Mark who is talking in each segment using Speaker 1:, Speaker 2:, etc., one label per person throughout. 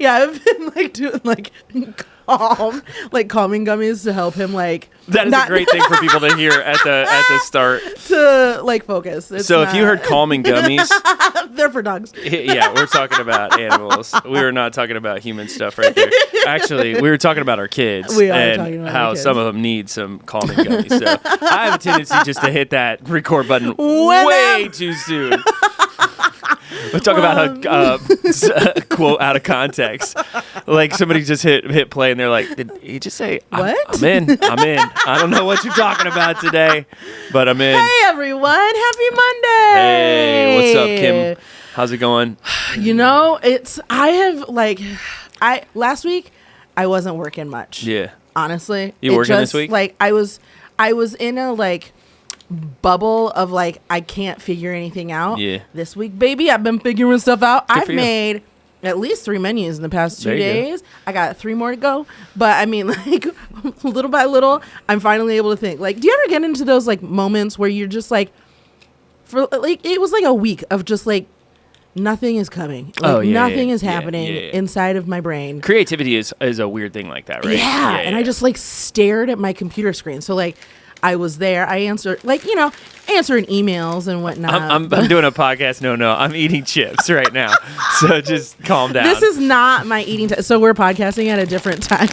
Speaker 1: Yeah, I've been like doing like calming gummies to help him like.
Speaker 2: That is a great thing for people to hear at the start.
Speaker 1: To like focus.
Speaker 2: So if you heard calming gummies,
Speaker 1: they're for dogs.
Speaker 2: Yeah, we're talking about animals. We were not talking about human stuff right there. Actually, we were talking about our kids and how some of them need some calming gummies. So I have a tendency just to hit that record button way too soon. We'll talk about a quote out of context. Like somebody just hit play and they're like, did he just say,
Speaker 1: what?
Speaker 2: I'm in. I don't know what you're talking about today, but I'm in.
Speaker 1: Hey, everyone. Happy Monday.
Speaker 2: Hey, what's up, Kim? How's it going?
Speaker 1: You know, last week, I wasn't working much.
Speaker 2: Yeah.
Speaker 1: Honestly.
Speaker 2: You working this week?
Speaker 1: Like, I was in a, like, bubble of like I can't figure anything out.
Speaker 2: Yeah.
Speaker 1: This week, baby, I've been figuring stuff out.
Speaker 2: Good
Speaker 1: I've made at least 3 menus in the past 2 days. I got 3 more to go. But I mean, like little by little, I'm finally able to think. Like, do you ever get into those like moments where you're just like, for like it was like a week of just like nothing is coming. Like, nothing is happening inside of my brain.
Speaker 2: Creativity is a weird thing like that, right?
Speaker 1: Yeah. And I just like stared at my computer screen. So like I was there. I answered, like, you know, answering emails and whatnot.
Speaker 2: I'm doing a podcast. No, I'm eating chips right now. So just calm down.
Speaker 1: This is not my eating time. So we're podcasting at a different time.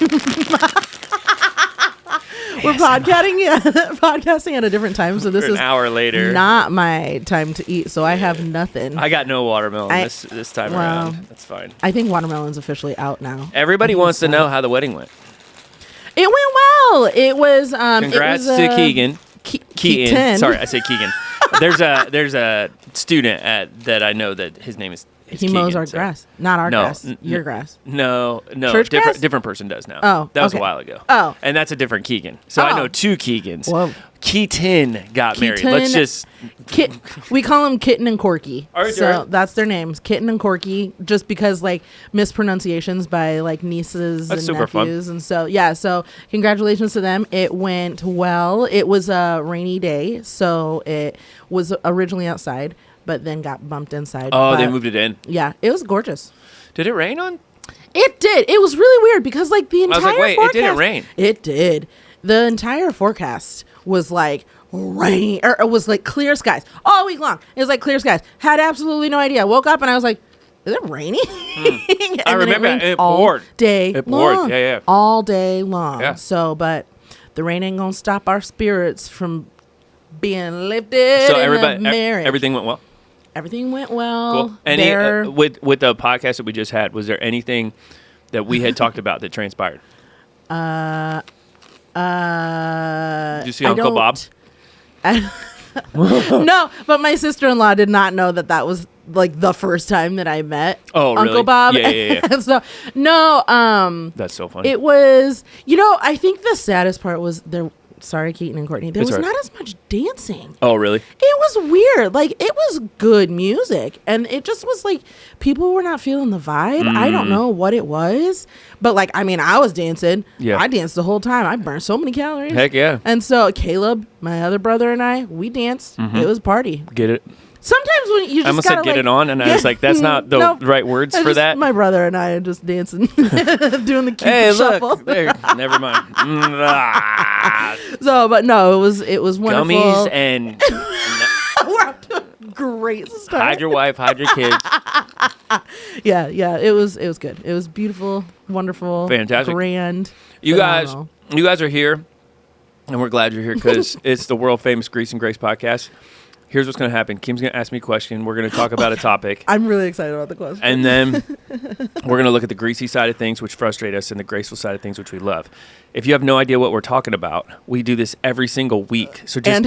Speaker 1: We're podcasting at a different time. So this is
Speaker 2: an hour later.
Speaker 1: Not my time to eat. So I have nothing.
Speaker 2: I got no watermelon this time around. That's fine.
Speaker 1: I think watermelon's officially out now.
Speaker 2: Everybody wants to know how the wedding went.
Speaker 1: It went well. It was
Speaker 2: congrats
Speaker 1: to
Speaker 2: Keegan.
Speaker 1: Keaton.
Speaker 2: Sorry, I say Keegan. There's a student that I know that his name is
Speaker 1: he mows our grass. Not our grass. Your grass.
Speaker 2: No.
Speaker 1: Church
Speaker 2: different person does now.
Speaker 1: Oh.
Speaker 2: That was a while ago.
Speaker 1: Oh.
Speaker 2: And that's a different Keegan. So I know 2 Keegans.
Speaker 1: Whoa.
Speaker 2: Keaton got married. Let's just
Speaker 1: we call them Kitten and Corky.
Speaker 2: So
Speaker 1: that's their names, Kitten and Corky, just because like mispronunciations by like nieces and nephews. Fun. And so congratulations to them. It went well. It was a rainy day, so it was originally outside, but then got bumped inside.
Speaker 2: Oh, they moved it in.
Speaker 1: Yeah, it was gorgeous.
Speaker 2: Did it rain on?
Speaker 1: It did. It was really weird because like the entire forecast,
Speaker 2: it didn't rain.
Speaker 1: It did. The entire forecast was like rain, or it was like clear skies all week long. It was like clear skies. Had absolutely no idea. Woke up and I was like, is it raining?
Speaker 2: I remember it poured.
Speaker 1: It poured.
Speaker 2: Yeah.
Speaker 1: All day long.
Speaker 2: Yeah.
Speaker 1: So, but the rain ain't gonna stop our spirits from being lifted. So
Speaker 2: everything went well.
Speaker 1: Everything went well.
Speaker 2: Cool. Any with the podcast that we just had, was there anything that we had talked about that transpired? Did you see Uncle Bob?
Speaker 1: No, but my sister-in-law did not know that was like the first time that I met Uncle Bob.
Speaker 2: Yeah.
Speaker 1: So no,
Speaker 2: that's so funny.
Speaker 1: It was, I think the saddest part was there. Sorry, Keaton and Courtney. There was not as much dancing.
Speaker 2: Oh, really?
Speaker 1: It was weird. Like, it was good music. And it just was like, people were not feeling the vibe. I don't know what it was. But, like, I mean, I was dancing. Yeah. I danced the whole time. I burned so many calories.
Speaker 2: Heck yeah.
Speaker 1: And so, Caleb, my other brother, and I, we danced. It was a party.
Speaker 2: Get it?
Speaker 1: Sometimes when you just
Speaker 2: I almost said get it on, and I was like, that's not the right words for that.
Speaker 1: My brother and I are just dancing, doing the cute shuffle.
Speaker 2: Look, there, never mind.
Speaker 1: So, but no, it was wonderful.
Speaker 2: Gummies and
Speaker 1: we're up to a great start.
Speaker 2: Hide your wife, hide your kids.
Speaker 1: Yeah, it was good. It was beautiful, wonderful,
Speaker 2: fantastic,
Speaker 1: grand.
Speaker 2: You guys are here, and we're glad you're here because it's the world famous Grease and Grace podcast. Here's what's going to happen. Kim's going to ask me a question. We're going to talk about a topic.
Speaker 1: I'm really excited about the question.
Speaker 2: And then we're going to look at the greasy side of things, which frustrate us, and the graceful side of things, which we love. If you have no idea what we're talking about, we do this every single week. So just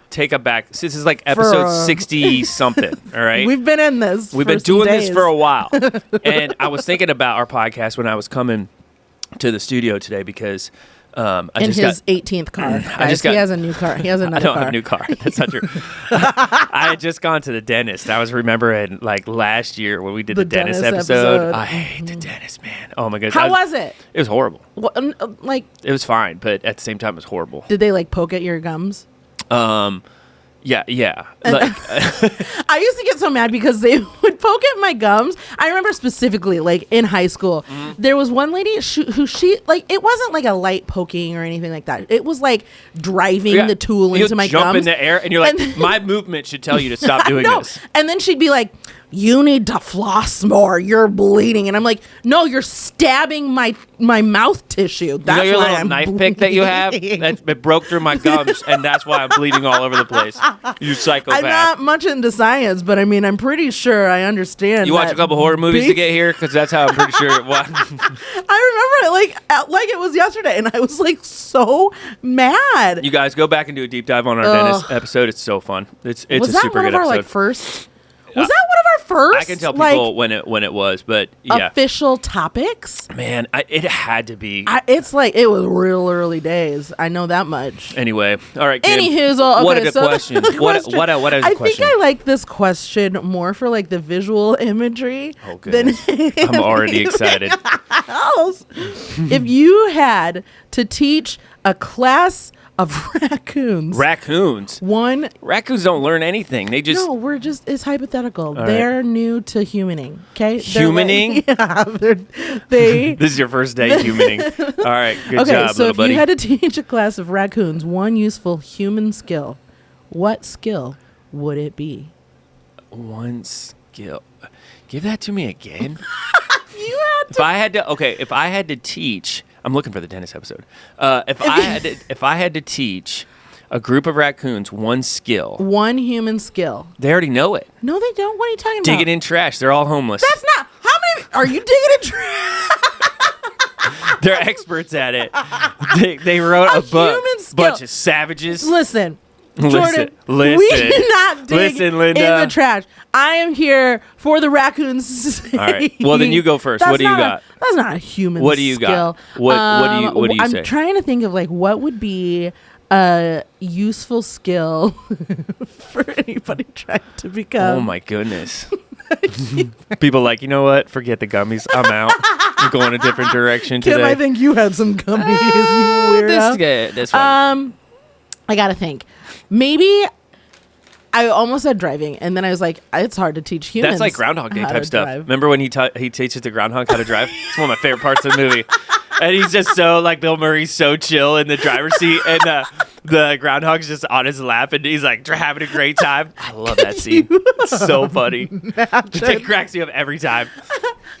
Speaker 2: take a back. This is like episode 60-something, all right?
Speaker 1: We've been in this.
Speaker 2: We've been doing this for a while. And I was thinking about our podcast when I was coming to the studio today because...
Speaker 1: in his 18th car. He has a new car. He has another car.
Speaker 2: I don't have a new car. That's not true. I had just gone to the dentist. I was remembering like last year when we did the dentist episode. I hate the dentist, man. Oh my goodness.
Speaker 1: How was it?
Speaker 2: It was horrible.
Speaker 1: Well,
Speaker 2: it was fine, but at the same time it was horrible.
Speaker 1: Did they like poke at your gums?
Speaker 2: Yeah. Like,
Speaker 1: I used to get so mad because they would poke at my gums. I remember specifically, like in high school, there was one lady who like, it wasn't like a light poking or anything like that. It was like driving the tool into my
Speaker 2: jump
Speaker 1: gums.
Speaker 2: In the air, and you're like, my movement should tell you to stop doing this.
Speaker 1: And then she'd be like, you need to floss more. You're bleeding. And I'm like, no, you're stabbing my mouth tissue. That's
Speaker 2: your
Speaker 1: why
Speaker 2: little
Speaker 1: I'm
Speaker 2: knife
Speaker 1: bleeding.
Speaker 2: pick that you have? It broke through my gums, and that's why I'm bleeding all over the place. You psychopath.
Speaker 1: I'm not much into science, but I mean, I'm pretty sure I understand.
Speaker 2: You watch a couple horror movies to get here? Because that's how I'm pretty sure it was.
Speaker 1: I remember it like it was yesterday, and I was like so mad.
Speaker 2: You guys go back and do a deep dive on our dentist episode. It's so fun. It's a super good episode.
Speaker 1: Was that one of our like first? Was that one of our first?
Speaker 2: I can tell people when it was, but yeah.
Speaker 1: Official topics?
Speaker 2: Man, it had to be.
Speaker 1: It's like it was real early days. I know that much.
Speaker 2: Anyway, all right, Kim.
Speaker 1: Anywho, okay,
Speaker 2: what a good question. What is the question?
Speaker 1: I think I like this question more for like the visual imagery.
Speaker 2: Oh, goodness. I'm already excited.
Speaker 1: If you had to teach a class of raccoons.
Speaker 2: Raccoons don't learn anything. They just
Speaker 1: it's hypothetical.
Speaker 2: All
Speaker 1: They're new to humaning. Okay,
Speaker 2: humaning.
Speaker 1: They.
Speaker 2: This is your first day humaning. All right, good job,
Speaker 1: so
Speaker 2: little buddy.
Speaker 1: if you had to teach a class of raccoons one useful human skill, what skill would it be?
Speaker 2: One skill. Give that to me again.
Speaker 1: If
Speaker 2: I had to teach. I'm looking for the dentist episode. If I had to teach a group of raccoons one human skill, they already know it.
Speaker 1: No, they don't. What are you talking about?
Speaker 2: Digging in trash. They're all homeless.
Speaker 1: That's not. How many are you digging in trash?
Speaker 2: They're experts at it. They wrote a book. Bunch of savages.
Speaker 1: Listen. Jordan, we do not dig in the trash. I am here for the raccoons.
Speaker 2: All right. Well, then you go first. What do you got?
Speaker 1: That's not a human skill.
Speaker 2: What do you got? What do you say?
Speaker 1: I'm trying to think of like what would be a useful skill for anybody trying to become.
Speaker 2: Oh my goodness. People like, you know what? Forget the gummies. I'm out. I'm going a different direction today.
Speaker 1: Kim, I think you had some gummies. You weirdo.
Speaker 2: This one.
Speaker 1: I gotta think. Maybe I almost said driving, and then I was like, it's hard to teach humans.
Speaker 2: That's like Groundhog Day type stuff.
Speaker 1: Drive.
Speaker 2: Remember when he teaches the groundhog how to drive? It's one of my favorite parts of the movie. And he's just so, like, Bill Murray's so chill in the driver's seat, and the groundhog's just on his lap, and he's, like, having a great time. I love that scene. It's so funny. It cracks me up every time.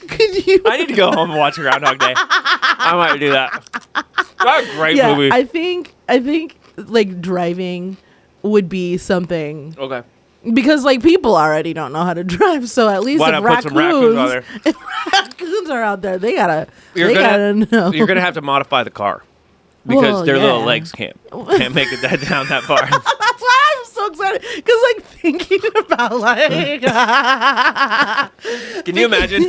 Speaker 2: I need to go home and watch Groundhog Day. I might do that. That's a great movie.
Speaker 1: I think like driving would be something.
Speaker 2: Okay.
Speaker 1: Because like people already don't know how to drive, so at least if raccoons are out there, they gotta know.
Speaker 2: You're gonna have to modify the car because their little legs can't make it down that far.
Speaker 1: That's why I'm so excited because like thinking about like.
Speaker 2: Can you imagine?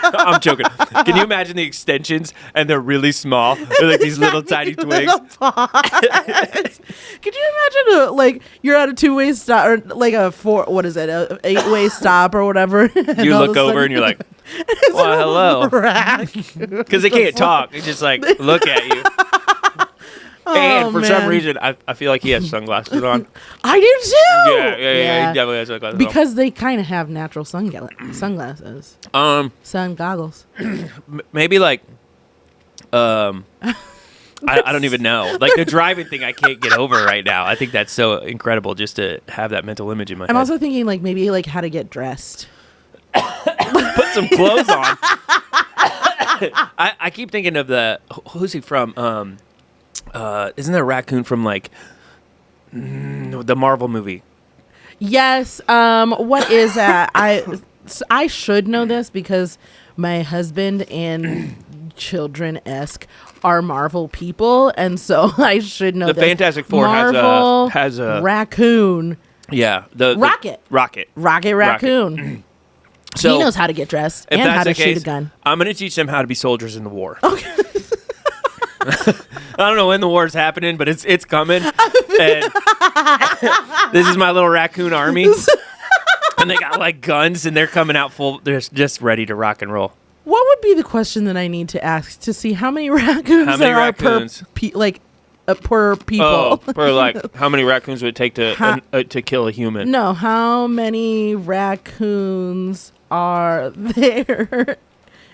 Speaker 2: I'm joking. Can you imagine the extensions and they're really small? They're like these little tiny twigs.
Speaker 1: Could you imagine like you're at a 2-way stop or like a 8-way stop or whatever?
Speaker 2: You look over and you're like, well, hello. Because they can't talk. They just like look at you. And for some reason, I feel like he has sunglasses on.
Speaker 1: I do too.
Speaker 2: Yeah. He definitely has sunglasses on.
Speaker 1: Because they kind of have natural sunglasses. Sun goggles.
Speaker 2: Maybe like, I don't even know. Like the driving thing, I can't get over right now. I think that's so incredible just to have that mental image in my head.
Speaker 1: I'm also thinking like maybe like how to get dressed.
Speaker 2: Put some clothes on. I keep thinking of who's he from? Isn't there a raccoon from like the Marvel movie? Yes.
Speaker 1: What is that? I should know this because my husband and children-esque are Marvel people, and so I should know
Speaker 2: the
Speaker 1: this.
Speaker 2: Fantastic Four
Speaker 1: Marvel
Speaker 2: has a
Speaker 1: raccoon.
Speaker 2: Yeah, the Rocket
Speaker 1: Raccoon. So he knows how to get dressed and how to shoot a gun.
Speaker 2: I'm going to teach them how to be soldiers in the war. Okay. I don't know when the war's happening, but it's coming. And this is my little raccoon army. And they got like guns and they're coming out full. They're just ready to rock and roll.
Speaker 1: What would be the question that I need to ask to see how many raccoons there are per like per people.
Speaker 2: Oh, for like how many raccoons would it take to kill a human?
Speaker 1: No, how many raccoons are there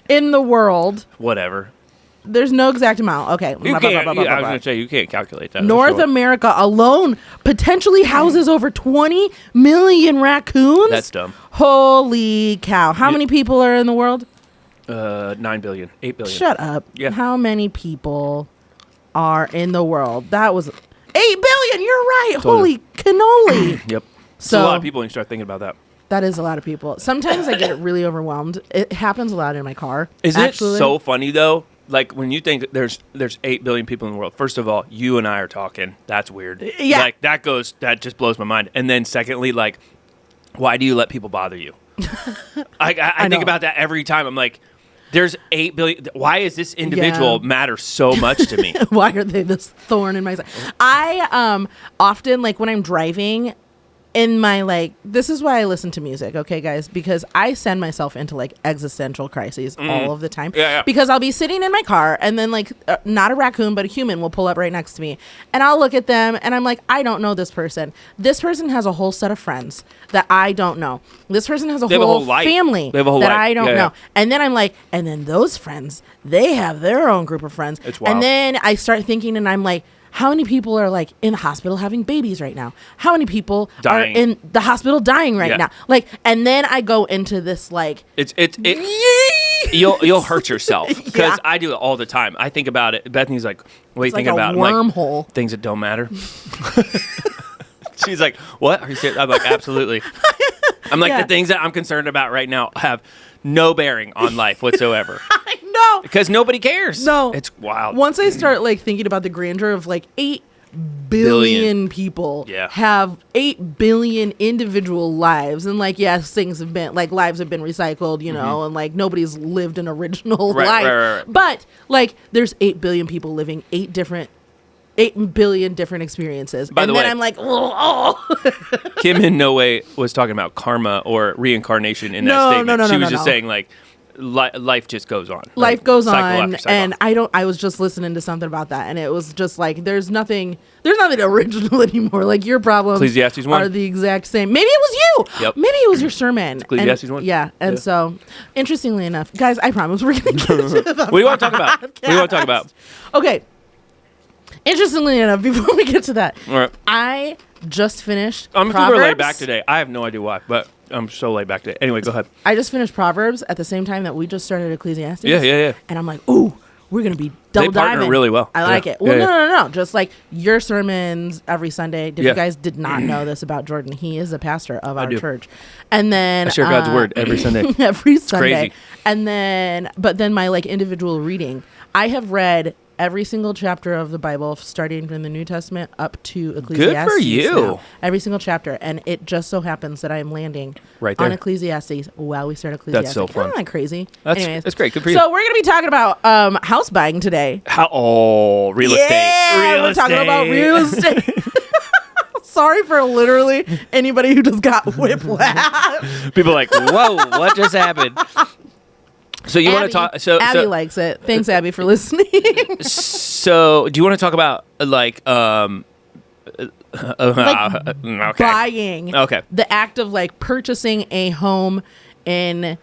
Speaker 1: in the world?
Speaker 2: Whatever.
Speaker 1: There's no exact amount. Okay.
Speaker 2: You can't. I was going to say you can't calculate that.
Speaker 1: North America alone potentially houses over 20 million raccoons.
Speaker 2: That's dumb.
Speaker 1: Holy cow! How many people are in the world?
Speaker 2: 9 billion, 8 billion.
Speaker 1: Shut up.
Speaker 2: Yeah.
Speaker 1: How many people are in the world? That was 8 billion. You're right. Holy cannoli.
Speaker 2: Yep.
Speaker 1: So
Speaker 2: a lot of people when you start thinking about that.
Speaker 1: That is a lot of people. Sometimes I get really overwhelmed. It happens a lot in my car.
Speaker 2: Isn't it so funny though? Like when you think there's 8 billion people in the world. First of all, you and I are talking. That's weird.
Speaker 1: Yeah.
Speaker 2: Like that just blows my mind. And then secondly, like, why do you let people bother you? I think about that every time. I'm like, there's 8 billion. Why is this individual matter so much to me?
Speaker 1: Why are they this thorn in my side? I often, like when I'm driving in my, like, this is why I listen to music, okay, guys, because I send myself into like existential crises all of the time.
Speaker 2: Yeah.
Speaker 1: Because I'll be sitting in my car and then like not a raccoon but a human will pull up right next to me and I'll look at them and I'm like, I don't know this person. This person has a whole set of friends that I don't know. This person has a whole family that I don't know. And then I'm like, and then those friends, they have their own group of friends.
Speaker 2: It's wild.
Speaker 1: And then I start thinking and I'm like, how many people are like in the hospital having babies right now? How many people are in the hospital dying right now? Like, and then I go into this like
Speaker 2: you'll hurt yourself because I do it all the time. I think about it. Bethany's like, what do you think about?
Speaker 1: Wormhole.
Speaker 2: Like, things that don't matter. She's like, what? Are you serious? I'm like, absolutely. I'm like, the things that I'm concerned about right now have no bearing on life whatsoever.
Speaker 1: I know.
Speaker 2: Because nobody cares.
Speaker 1: No.
Speaker 2: It's wild.
Speaker 1: Once I start like thinking about the grandeur of like 8 billion people have 8 billion individual lives. And like, yes, things have been like lives have been recycled, you know, and like nobody's lived an original life. Right. But like there's 8 billion people living 8 billion different experiences.
Speaker 2: By the way,
Speaker 1: I'm like, oh.
Speaker 2: Kim in no way was talking about karma or reincarnation in that statement.
Speaker 1: No,
Speaker 2: she was just saying like life just goes on.
Speaker 1: Life goes on, and I was just listening to something about that, and it was just like there's nothing original anymore. Like your problems are the exact same. Maybe it was you. Yep. Maybe it was your sermon.
Speaker 2: Ecclesiastes 1.
Speaker 1: Yeah, and so interestingly enough, guys, I promise we're gonna get to the
Speaker 2: What do you want to talk about? What do you want to talk about?
Speaker 1: Okay. Interestingly enough, before we get to that,
Speaker 2: right.
Speaker 1: I just finished
Speaker 2: I'm super laid back today. I have no idea why, but I'm so laid back today. Anyway, go ahead.
Speaker 1: I just finished Proverbs at the same time that we just started Ecclesiastes.
Speaker 2: Yeah.
Speaker 1: And I'm like, ooh, we're going to be double diving. They partner
Speaker 2: really well.
Speaker 1: I like it. Well, no. Just like your sermons every Sunday. If you guys did not know this about Jordan, he is a pastor of our church. And then
Speaker 2: I share God's word every Sunday.
Speaker 1: Every Sunday.
Speaker 2: Crazy.
Speaker 1: And then, but then my like individual reading, I have read every single chapter of the Bible, starting from the New Testament up to Ecclesiastes.
Speaker 2: Good for you.
Speaker 1: Now. Every single chapter. And it just so happens that I am landing
Speaker 2: right there
Speaker 1: on Ecclesiastes while we start Ecclesiastes.
Speaker 2: That's so fun.
Speaker 1: Isn't that crazy?
Speaker 2: Anyways, that's great. Good for you.
Speaker 1: So we're going to be talking about house buying today.
Speaker 2: Real estate.
Speaker 1: We're talking about real estate. Sorry for literally anybody who just got whiplash.
Speaker 2: People are like, whoa, what just happened? So you want to talk?
Speaker 1: Abby likes it. Thanks, Abby, for listening.
Speaker 2: So, do you want to talk about like
Speaker 1: buying?
Speaker 2: Okay.
Speaker 1: The act of like purchasing a home in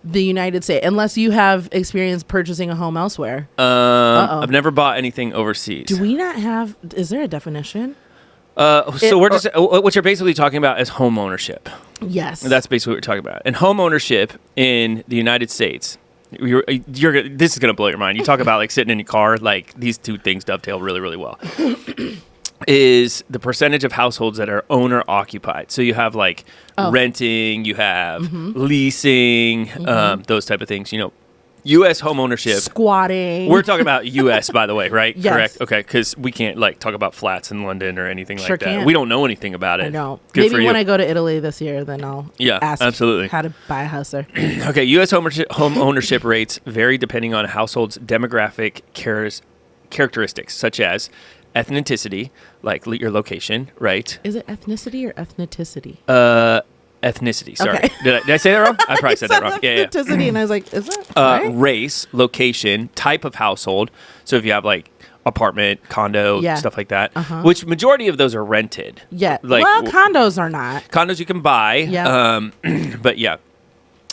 Speaker 1: the United States, unless you have experience purchasing a home elsewhere.
Speaker 2: I've never bought anything overseas.
Speaker 1: Do we not have? Is there a definition?
Speaker 2: What you're basically talking about is home ownership.
Speaker 1: Yes.
Speaker 2: That's basically what we're talking about. And home ownership in the United States, this is going to blow your mind. You talk about like sitting in your car, like these two things dovetail really, really well. Is the percentage of households that are owner occupied. So you have like renting, you have leasing, those type of things, U.S. home ownership.
Speaker 1: Squatting.
Speaker 2: We're talking about U.S., by the way, right?
Speaker 1: Yes.
Speaker 2: Correct? Okay, because we can't like talk about flats in London or anything like that.
Speaker 1: Can't.
Speaker 2: We don't know anything about it.
Speaker 1: I know.
Speaker 2: Good
Speaker 1: Maybe when I go to Italy this year, then I'll ask
Speaker 2: absolutely.
Speaker 1: how to buy a house there.
Speaker 2: Okay, U.S. home ownership rates vary depending on a household's demographic characteristics, such as ethnicity, like your location, right?
Speaker 1: Is it ethnicity or ethnicity?
Speaker 2: ethnicity. Sorry, okay. Did I say that wrong? I probably said that wrong. Yeah.
Speaker 1: Ethnicity, and I was like, is that right?
Speaker 2: Race, location, type of household. So if you have like apartment, condo, stuff like that, which majority of those are rented.
Speaker 1: Yeah. Like, well, condos are not.
Speaker 2: Condos you can buy. Yeah. But yeah.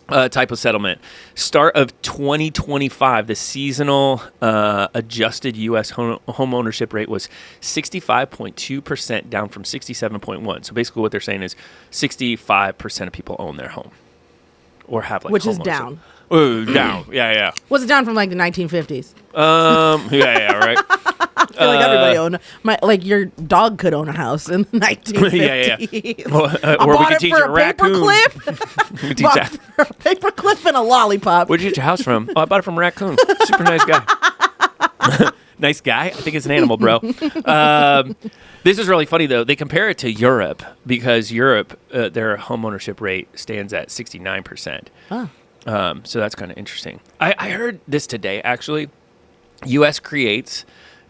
Speaker 2: Type of settlement. Start of 2025, the seasonal adjusted U.S. home ownership rate was 65.2%, down from 67.1%. So basically what they're saying is 65% of people own their home or have like
Speaker 1: which is down.
Speaker 2: Oh, down. Yeah.
Speaker 1: Was it down from like the 1950s?
Speaker 2: Yeah, right.
Speaker 1: I feel like everybody owned like your dog could own a house in the 1950s.
Speaker 2: Yeah. Well, or we could teach a raccoon.
Speaker 1: We teach a paperclip and a lollipop.
Speaker 2: Where'd you get your house from? Oh, I bought it from a raccoon. Super nice guy. Nice guy? I think it's an animal, bro. This is really funny, though. They compare it to Europe because Europe, their home ownership rate stands at 69%. Oh. So that's kind of interesting. I heard this today, actually. U.S. creates,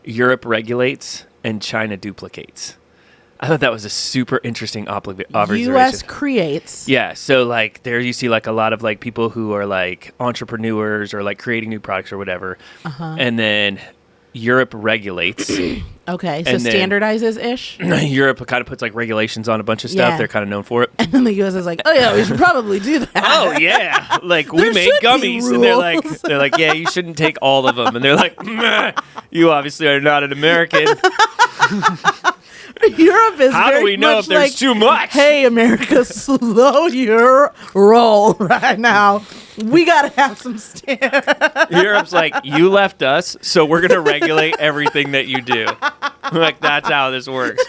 Speaker 2: Europe regulates, and China duplicates. I thought that was a super interesting observation.
Speaker 1: U.S. creates.
Speaker 2: Yeah, so like there you see like a lot of like people who are like entrepreneurs or like creating new products or whatever. And then Europe regulates.
Speaker 1: Okay, so standardizes-ish?
Speaker 2: Europe kind of puts like regulations on a bunch of stuff. Yeah. They're kind of known for it.
Speaker 1: And then the U.S. is like, oh yeah, we should probably do that.
Speaker 2: Oh yeah, like we made gummies, and they're like, yeah, you shouldn't take all of them, and they're like, you obviously are not an American.
Speaker 1: Europe is
Speaker 2: how
Speaker 1: very
Speaker 2: do we know
Speaker 1: much
Speaker 2: if there's
Speaker 1: like,
Speaker 2: too much?
Speaker 1: Hey, America, slow your roll right now. We gotta have some
Speaker 2: Europe's like, you left us, so we're gonna regulate everything that you do. Like that's how this works.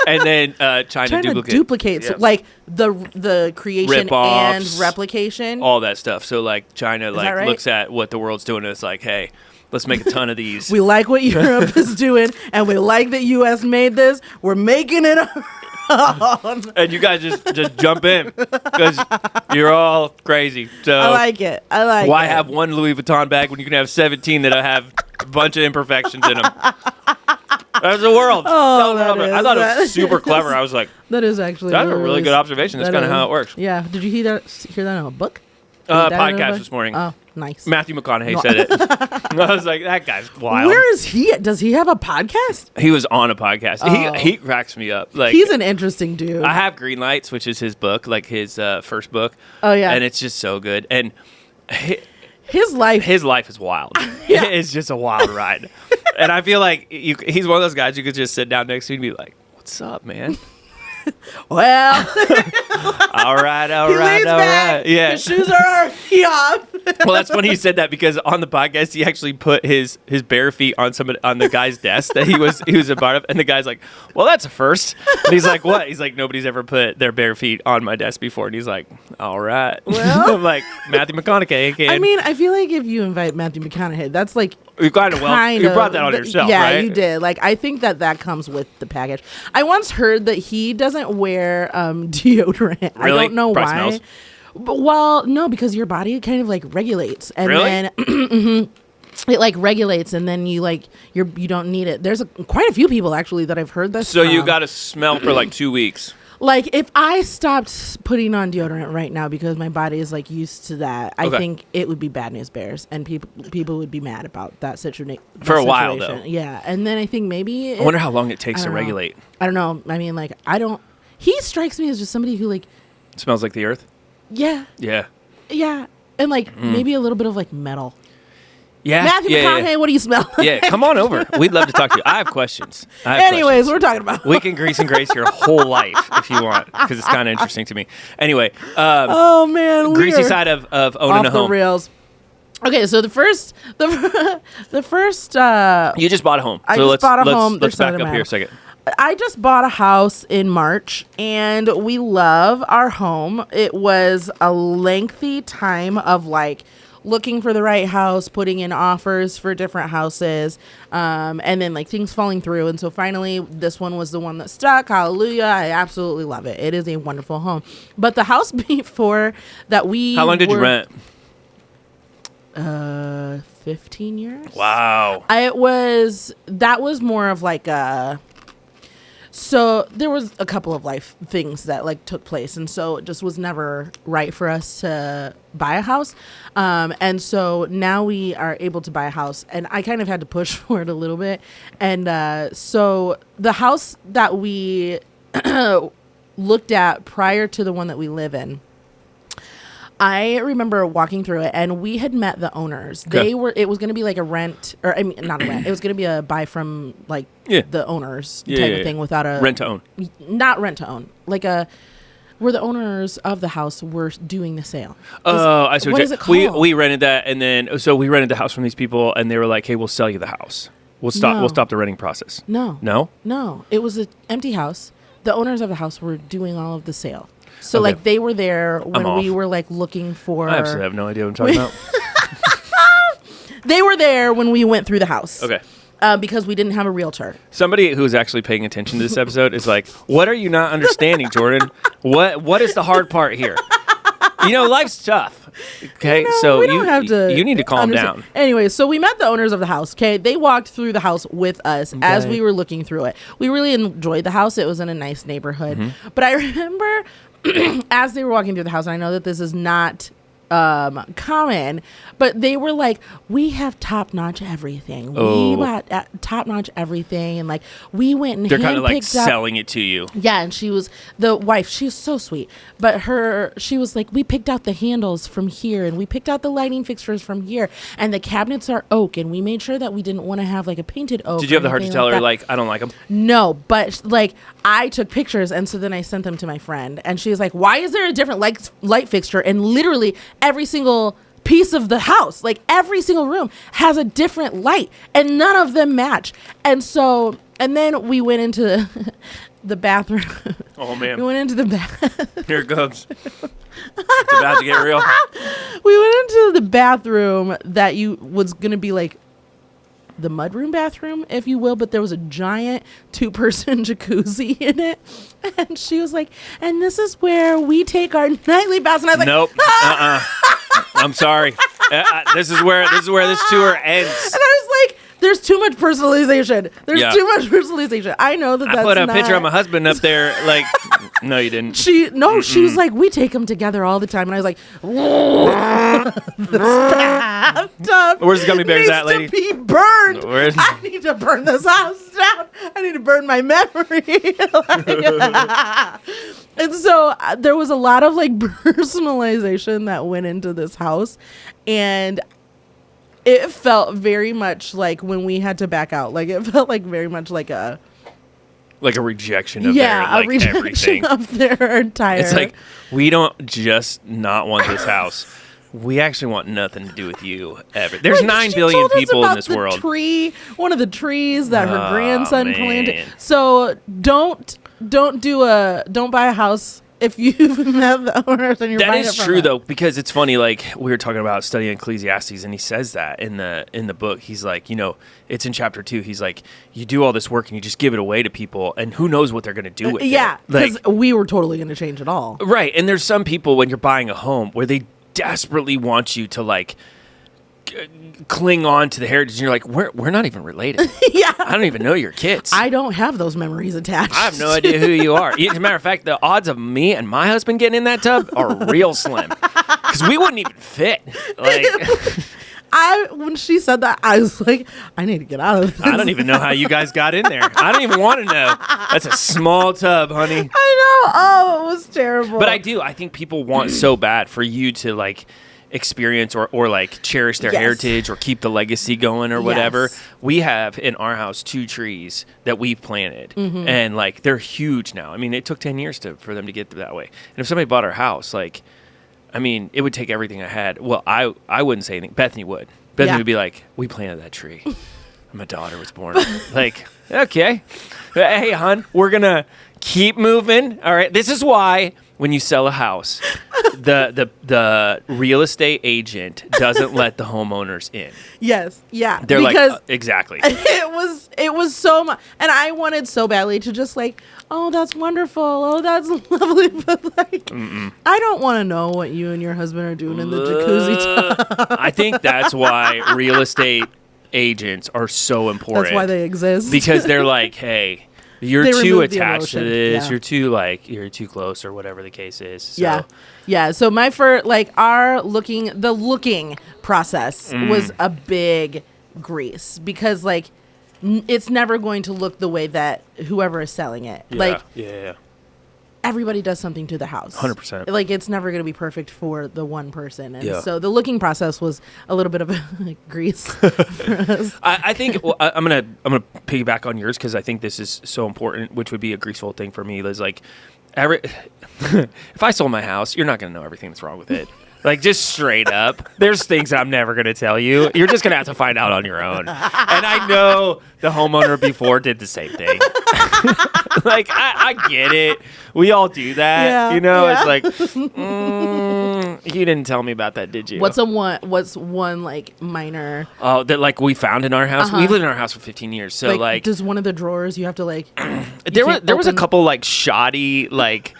Speaker 2: And then China
Speaker 1: duplicates like the creation
Speaker 2: rip-offs,
Speaker 1: and replication,
Speaker 2: all that stuff. So like China
Speaker 1: right?
Speaker 2: looks at what the world's doing and it's like, hey, let's make a ton of these.
Speaker 1: We like what Europe is doing, and we like that U.S. made this. We're making it.
Speaker 2: And you guys just jump in because you're all crazy. So
Speaker 1: I like it.
Speaker 2: Why have one Louis Vuitton bag when you can have 17 that have a bunch of imperfections in them? That's the world.
Speaker 1: Oh,
Speaker 2: I thought it was super clever. I was like,
Speaker 1: that is actually
Speaker 2: that's a really good observation. That's kind of how it works.
Speaker 1: Yeah. Did you hear that in a book?
Speaker 2: Podcast this morning.
Speaker 1: Oh, nice.
Speaker 2: Matthew McConaughey said it. I was like, that guy's wild.
Speaker 1: Where is he? Does he have a podcast?
Speaker 2: He was on a podcast. Oh. He cracks me up. Like,
Speaker 1: he's an interesting dude.
Speaker 2: I have Green Lights, which is his book, like his first book.
Speaker 1: Oh yeah,
Speaker 2: and it's just so good. And
Speaker 1: his life
Speaker 2: is wild. Yeah. It's just a wild ride. And I feel like he's one of those guys you could just sit down next to and be like, "What's up, man?"
Speaker 1: Well,
Speaker 2: all right. Yeah,
Speaker 1: his shoes are already off.
Speaker 2: Well, that's when he said that because on the podcast he actually put his bare feet on the guy's desk that he was a part of, and the guy's like, "Well, that's a first." And he's like, "What?" He's like, "Nobody's ever put their bare feet on my desk before." And he's like, "All right."
Speaker 1: Well,
Speaker 2: I'm like, Matthew McConaughey again.
Speaker 1: I mean, I feel like if you invite Matthew McConaughey, that's like.
Speaker 2: You brought that on yourself,
Speaker 1: yeah,
Speaker 2: right?
Speaker 1: Yeah, you did. Like, I think that comes with the package. I once heard that he doesn't wear deodorant.
Speaker 2: Really?
Speaker 1: I don't know
Speaker 2: Probably
Speaker 1: why.
Speaker 2: Smells.
Speaker 1: But, well, no, because your body kind of like regulates, and
Speaker 2: really?
Speaker 1: Then it like regulates, and then you don't need it. There's quite a few people actually that I've heard this.
Speaker 2: So you got to smell for like 2 weeks.
Speaker 1: Like, if I stopped putting on deodorant right now because my body is like used to that, I think it would be bad news bears, and people would be mad about that situation
Speaker 2: for a while though.
Speaker 1: Yeah, and then I think maybe
Speaker 2: I wonder how long it takes to regulate.
Speaker 1: I don't know. I mean, like, he strikes me as just somebody who like
Speaker 2: smells like the earth.
Speaker 1: Yeah, and like maybe a little bit of like metal.
Speaker 2: Yeah,
Speaker 1: Matthew McConaughey, what do you smell?
Speaker 2: Yeah, come on over. We'd love to talk to you. I have questions.
Speaker 1: Anyways, we're talking about.
Speaker 2: We can grease and grace your whole life if you want, because it's kind of interesting to me. Anyway,
Speaker 1: oh man,
Speaker 2: greasy side of owning a home.
Speaker 1: Off the rails. Okay, so the first.
Speaker 2: You just bought a home.
Speaker 1: I just bought a home.
Speaker 2: Let's back up here a second.
Speaker 1: I just bought a house in March, and we love our home. It was a lengthy time of like looking for the right house, putting in offers for different houses, and then like things falling through. And so finally, this one was the one that stuck. Hallelujah. I absolutely love it. It is a wonderful home. But the house before that
Speaker 2: How long did you rent?
Speaker 1: 15 years.
Speaker 2: Wow.
Speaker 1: That was more of like a... So there was a couple of life things that like took place, and so it just was never right for us to buy a house. And so now we are able to buy a house, and I kind of had to push for it a little bit. And so the house that we looked at prior to the one that we live in, I remember walking through it, and we had met the owners.
Speaker 2: Okay.
Speaker 1: It was going to be like a rent, or I mean, not a rent. It was going to be a buy from like the owners type of thing without a
Speaker 2: rent to own.
Speaker 1: Not rent to own, like where the owners of the house were doing the sale.
Speaker 2: Oh, I see.
Speaker 1: What is it called?
Speaker 2: We rented that, and then so we rented the house from these people, and they were like, "Hey, we'll sell you the house. We'll stop the renting process."
Speaker 1: No. It was an empty house. The owners of the house were doing all of the sale. So, like, they were there when we were, like, looking for...
Speaker 2: I absolutely have no idea what I'm talking about.
Speaker 1: They were there when we went through the house.
Speaker 2: Okay.
Speaker 1: Because we didn't have a realtor.
Speaker 2: Somebody who's actually paying attention to this episode is like, what are you not understanding, Jordan? What is the hard part here? You know, life's tough. Okay, so you need to calm down.
Speaker 1: Anyway, so we met the owners of the house. Okay, they walked through the house with us as we were looking through it. We really enjoyed the house. It was in a nice neighborhood. Mm-hmm. But I remember as they were walking through the house, and I know that this is not common, but they were like, we have top-notch everything. We bought top-notch everything, and like we went and
Speaker 2: they're kind of like selling it to you.
Speaker 1: Yeah, and she was the wife. She was so sweet, but she was like, we picked out the handles from here, and we picked out the lighting fixtures from here, and the cabinets are oak, and we made sure that we didn't want to have like a painted oak.
Speaker 2: Did you have the heart to tell her like I don't like them?
Speaker 1: No, but like I took pictures, and so then I sent them to my friend, and she was like, why is there a different light fixture? And literally every single piece of the house, like every single room has a different light, and none of them match. And then we went into the bathroom.
Speaker 2: Oh man.
Speaker 1: We went into the bathroom.
Speaker 2: Here it comes. It's about to get real.
Speaker 1: We went into the bathroom that was going to be like the mudroom bathroom, if you will, but there was a giant 2-person jacuzzi in it. And she was like, and this is where we take our nightly baths. And I was like,
Speaker 2: nope. I'm sorry. This is where this tour ends.
Speaker 1: And I was like, there's too much personalization. Too much personalization. I know that
Speaker 2: I put a picture of my husband up there. Like, no, you didn't.
Speaker 1: She was like, we take them together all the time. And I was like, this bathtub
Speaker 2: where's the gummy bears at, lady?
Speaker 1: Needs to be burned. I need to burn this house down. I need to burn my memory. And so there was a lot of like personalization that went into this house, and it felt very much like when we had to back out. Like it felt like very much like a
Speaker 2: rejection of their like
Speaker 1: rejection
Speaker 2: everything
Speaker 1: of their entire.
Speaker 2: It's like we don't just not want this house. We actually want nothing to do with you ever. There's 9 billion people in this world.
Speaker 1: One of the trees that her grandson planted. So don't buy a house if you've met the owners and you're buying it from them.
Speaker 2: That is true though, because it's funny. Like we were talking about studying Ecclesiastes, and he says that in the book. He's like, it's in chapter 2. He's like, you do all this work and you just give it away to people, and who knows what they're going to do with it.
Speaker 1: Yeah, because we were totally going to change it all.
Speaker 2: Right, and there's some people when you're buying a home where they desperately want you to like cling on to the heritage, and you're like, we're not even related.
Speaker 1: Yeah,
Speaker 2: I don't even know your kids.
Speaker 1: I don't have those memories attached.
Speaker 2: I have no idea who you are. As a matter of fact, the odds of me and my husband getting in that tub are real slim, because we wouldn't even fit. Like,
Speaker 1: when she said that, I was like, I need to get out of this.
Speaker 2: I don't even know how you guys got in there. I don't even want to know. That's a small tub, honey.
Speaker 1: I know. Oh, it was terrible.
Speaker 2: But I think people want so bad for you to like experience or like cherish their heritage or keep the legacy going or whatever. Yes. We have in our house 2 trees that we've planted, and like they're huge now. I mean, it took 10 years for them to get that way. And if somebody bought our house, like, I mean, it would take everything I had. Well, I wouldn't say anything. Bethany would. Bethany would be like, we planted that tree. My daughter was born. Like, okay. Hey, hon, we're going to keep moving. All right. This is why when you sell a house, the real estate agent doesn't let the homeowners in.
Speaker 1: Yes. Yeah.
Speaker 2: They're because like, exactly.
Speaker 1: It was so much. And I wanted so badly to just like, oh, that's wonderful. Oh, that's lovely. But like, I don't want to know what you and your husband are doing in the jacuzzi tub.
Speaker 2: I think that's why real estate agents are so important.
Speaker 1: That's why they exist.
Speaker 2: Because they're like, hey, You're too attached to this. Yeah. You're too close or whatever the case is. So.
Speaker 1: Yeah. So the looking process was a big grease because like it's never going to look the way that whoever is selling it.
Speaker 2: Yeah.
Speaker 1: Everybody does something to the house.
Speaker 2: 100%.
Speaker 1: Like it's never going to be perfect for the one person. And so the looking process was a little bit of a grease for us.
Speaker 2: I think I'm going to piggyback on yours because I think this is so important, which would be a greaseful thing for me. Is like if I sold my house, you're not going to know everything that's wrong with it. Like, just straight up, there's things I'm never going to tell you. You're just going to have to find out on your own. And I know the homeowner before did the same thing. Like, I get it. We all do that. Yeah, It's like, you didn't tell me about that, did you?
Speaker 1: What's one like minor?
Speaker 2: Oh, that like we found in our house. We've lived in our house for 15 years. So like
Speaker 1: does one of the drawers you have to like?
Speaker 2: there was a couple like shoddy like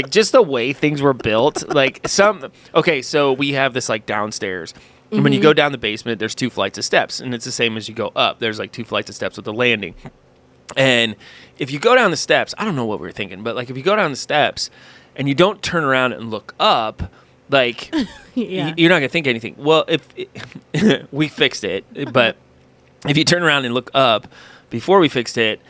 Speaker 2: just the way things were built, so we have this like downstairs. And when you go down the basement, there's 2 flights of steps, and it's the same as you go up. There's like 2 flights of steps with a landing. And if you go down the steps, I don't know what we were thinking, but like if you go down the steps and you don't turn around and look up, like you're not gonna think anything. Well, if we fixed it, but if you turn around and look up before we fixed it,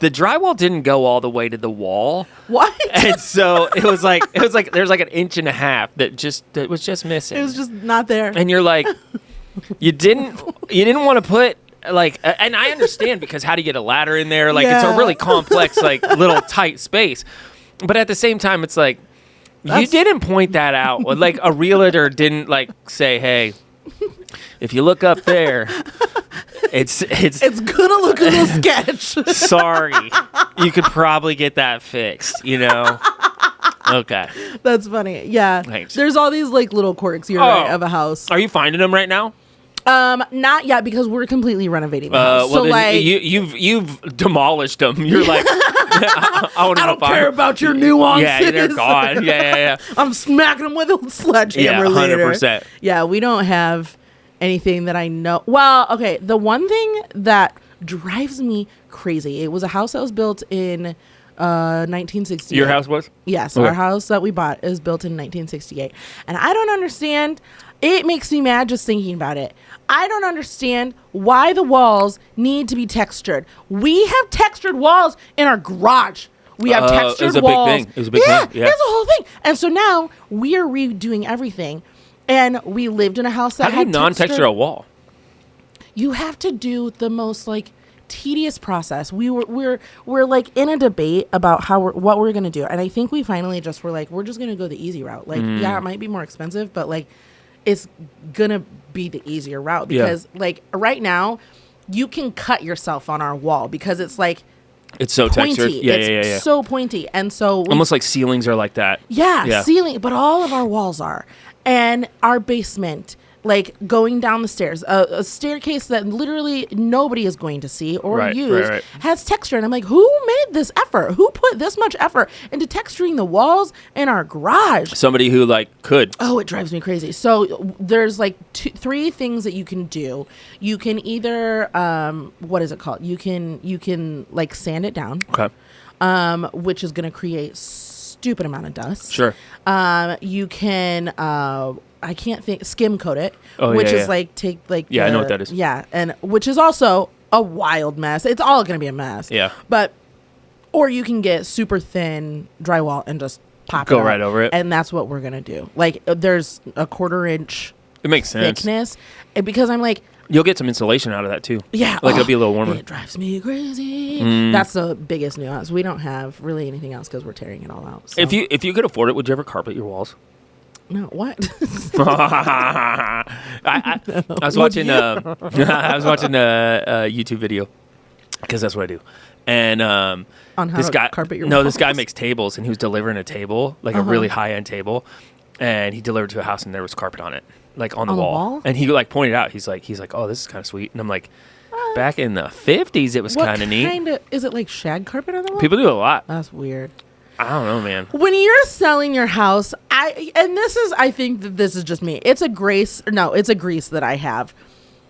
Speaker 2: the drywall didn't go all the way to the wall.
Speaker 1: What?
Speaker 2: And so it was like there's like 1.5 inches that was just missing.
Speaker 1: It was just not there.
Speaker 2: And you're like, you didn't want to put like, and I understand because how do you get a ladder in there? Like it's a really complex like little tight space. But at the same time, it's like you didn't point that out. Like a realtor didn't like say, hey, if you look up there. It's
Speaker 1: gonna look a little sketch.
Speaker 2: Sorry, you could probably get that fixed. Okay,
Speaker 1: that's funny. Yeah,
Speaker 2: thanks.
Speaker 1: There's all these like little quirks right, of a house.
Speaker 2: Are you finding them right now?
Speaker 1: Not yet because we're completely renovating the house.
Speaker 2: Well, so like you've demolished them. You're like, I
Speaker 1: don't care about your nuances.
Speaker 2: Yeah, they're gone. Yeah.
Speaker 1: I'm smacking them with a sledgehammer later.
Speaker 2: 100%.
Speaker 1: Yeah, we don't have anything that I know. Well, okay. The one thing that drives me crazy. It was a house that was built in 1968.
Speaker 2: Your house was?
Speaker 1: Yes, okay. Our house that we bought is built in 1968. And I don't understand. It makes me mad just thinking about it. I don't understand why the walls need to be textured. We have textured walls in our garage. We have textured walls.
Speaker 2: It was a big thing. Yeah,
Speaker 1: it's a whole thing. And so now we are redoing everything. And we lived in a house that had
Speaker 2: How do you non-texture a wall?
Speaker 1: You have to do the most like tedious process. We're like in a debate about what we're gonna do, and I think we finally just were like, we're just gonna go the easy route. Like, yeah, it might be more expensive, but like, it's gonna be the easier route because like right now, you can cut yourself on our wall because it's like.
Speaker 2: It's so
Speaker 1: pointy.
Speaker 2: textured. Yeah,
Speaker 1: it's so pointy, and so
Speaker 2: almost like ceilings are like that.
Speaker 1: Yeah, ceiling, but all of our walls are. And our basement, like going down the stairs, a staircase that literally nobody is going to see or use, has texture. And I'm like, who made this effort? Who put this much effort into texturing the walls in our garage?
Speaker 2: Somebody who like could.
Speaker 1: Oh, it drives me crazy. So there's like 3 things that you can do. You can either, what is it called? You can like sand it down.
Speaker 2: Okay.
Speaker 1: Which is going to create stupid amount of dust.
Speaker 2: Sure.
Speaker 1: You can I can't think skim coat it, which is like take like
Speaker 2: I know what that is.
Speaker 1: Yeah, and which is also a wild mess. It's all going to be a mess.
Speaker 2: Yeah.
Speaker 1: Or you can get super thin drywall and just
Speaker 2: go right over it.
Speaker 1: And that's what we're going to do. Like there's a 1/4 inch
Speaker 2: it makes sense.
Speaker 1: thickness because I'm like
Speaker 2: you'll get some insulation out of that too.
Speaker 1: Yeah.
Speaker 2: Like it'll be a little warmer.
Speaker 1: It drives me crazy. That's the biggest nuance. We don't have really anything else because we're tearing it all out. So.
Speaker 2: If you could afford it, would you ever carpet your walls?
Speaker 1: No, what?
Speaker 2: I was watching a YouTube video because that's what I do. And
Speaker 1: on how
Speaker 2: this
Speaker 1: to
Speaker 2: guy
Speaker 1: carpet your walls?
Speaker 2: This guy makes tables and he was delivering a table, like a really high-end table, and he delivered to a house and there was carpet on it. Like on the wall. And he like pointed out, he's like, oh, this is kind of sweet. And I'm like, back in the 50s, it was kind of neat.
Speaker 1: Is it like shag carpet on the wall?
Speaker 2: People do a lot.
Speaker 1: That's weird.
Speaker 2: I don't know, man.
Speaker 1: When you're selling your house, I think that this is just me. It's a grease that I have.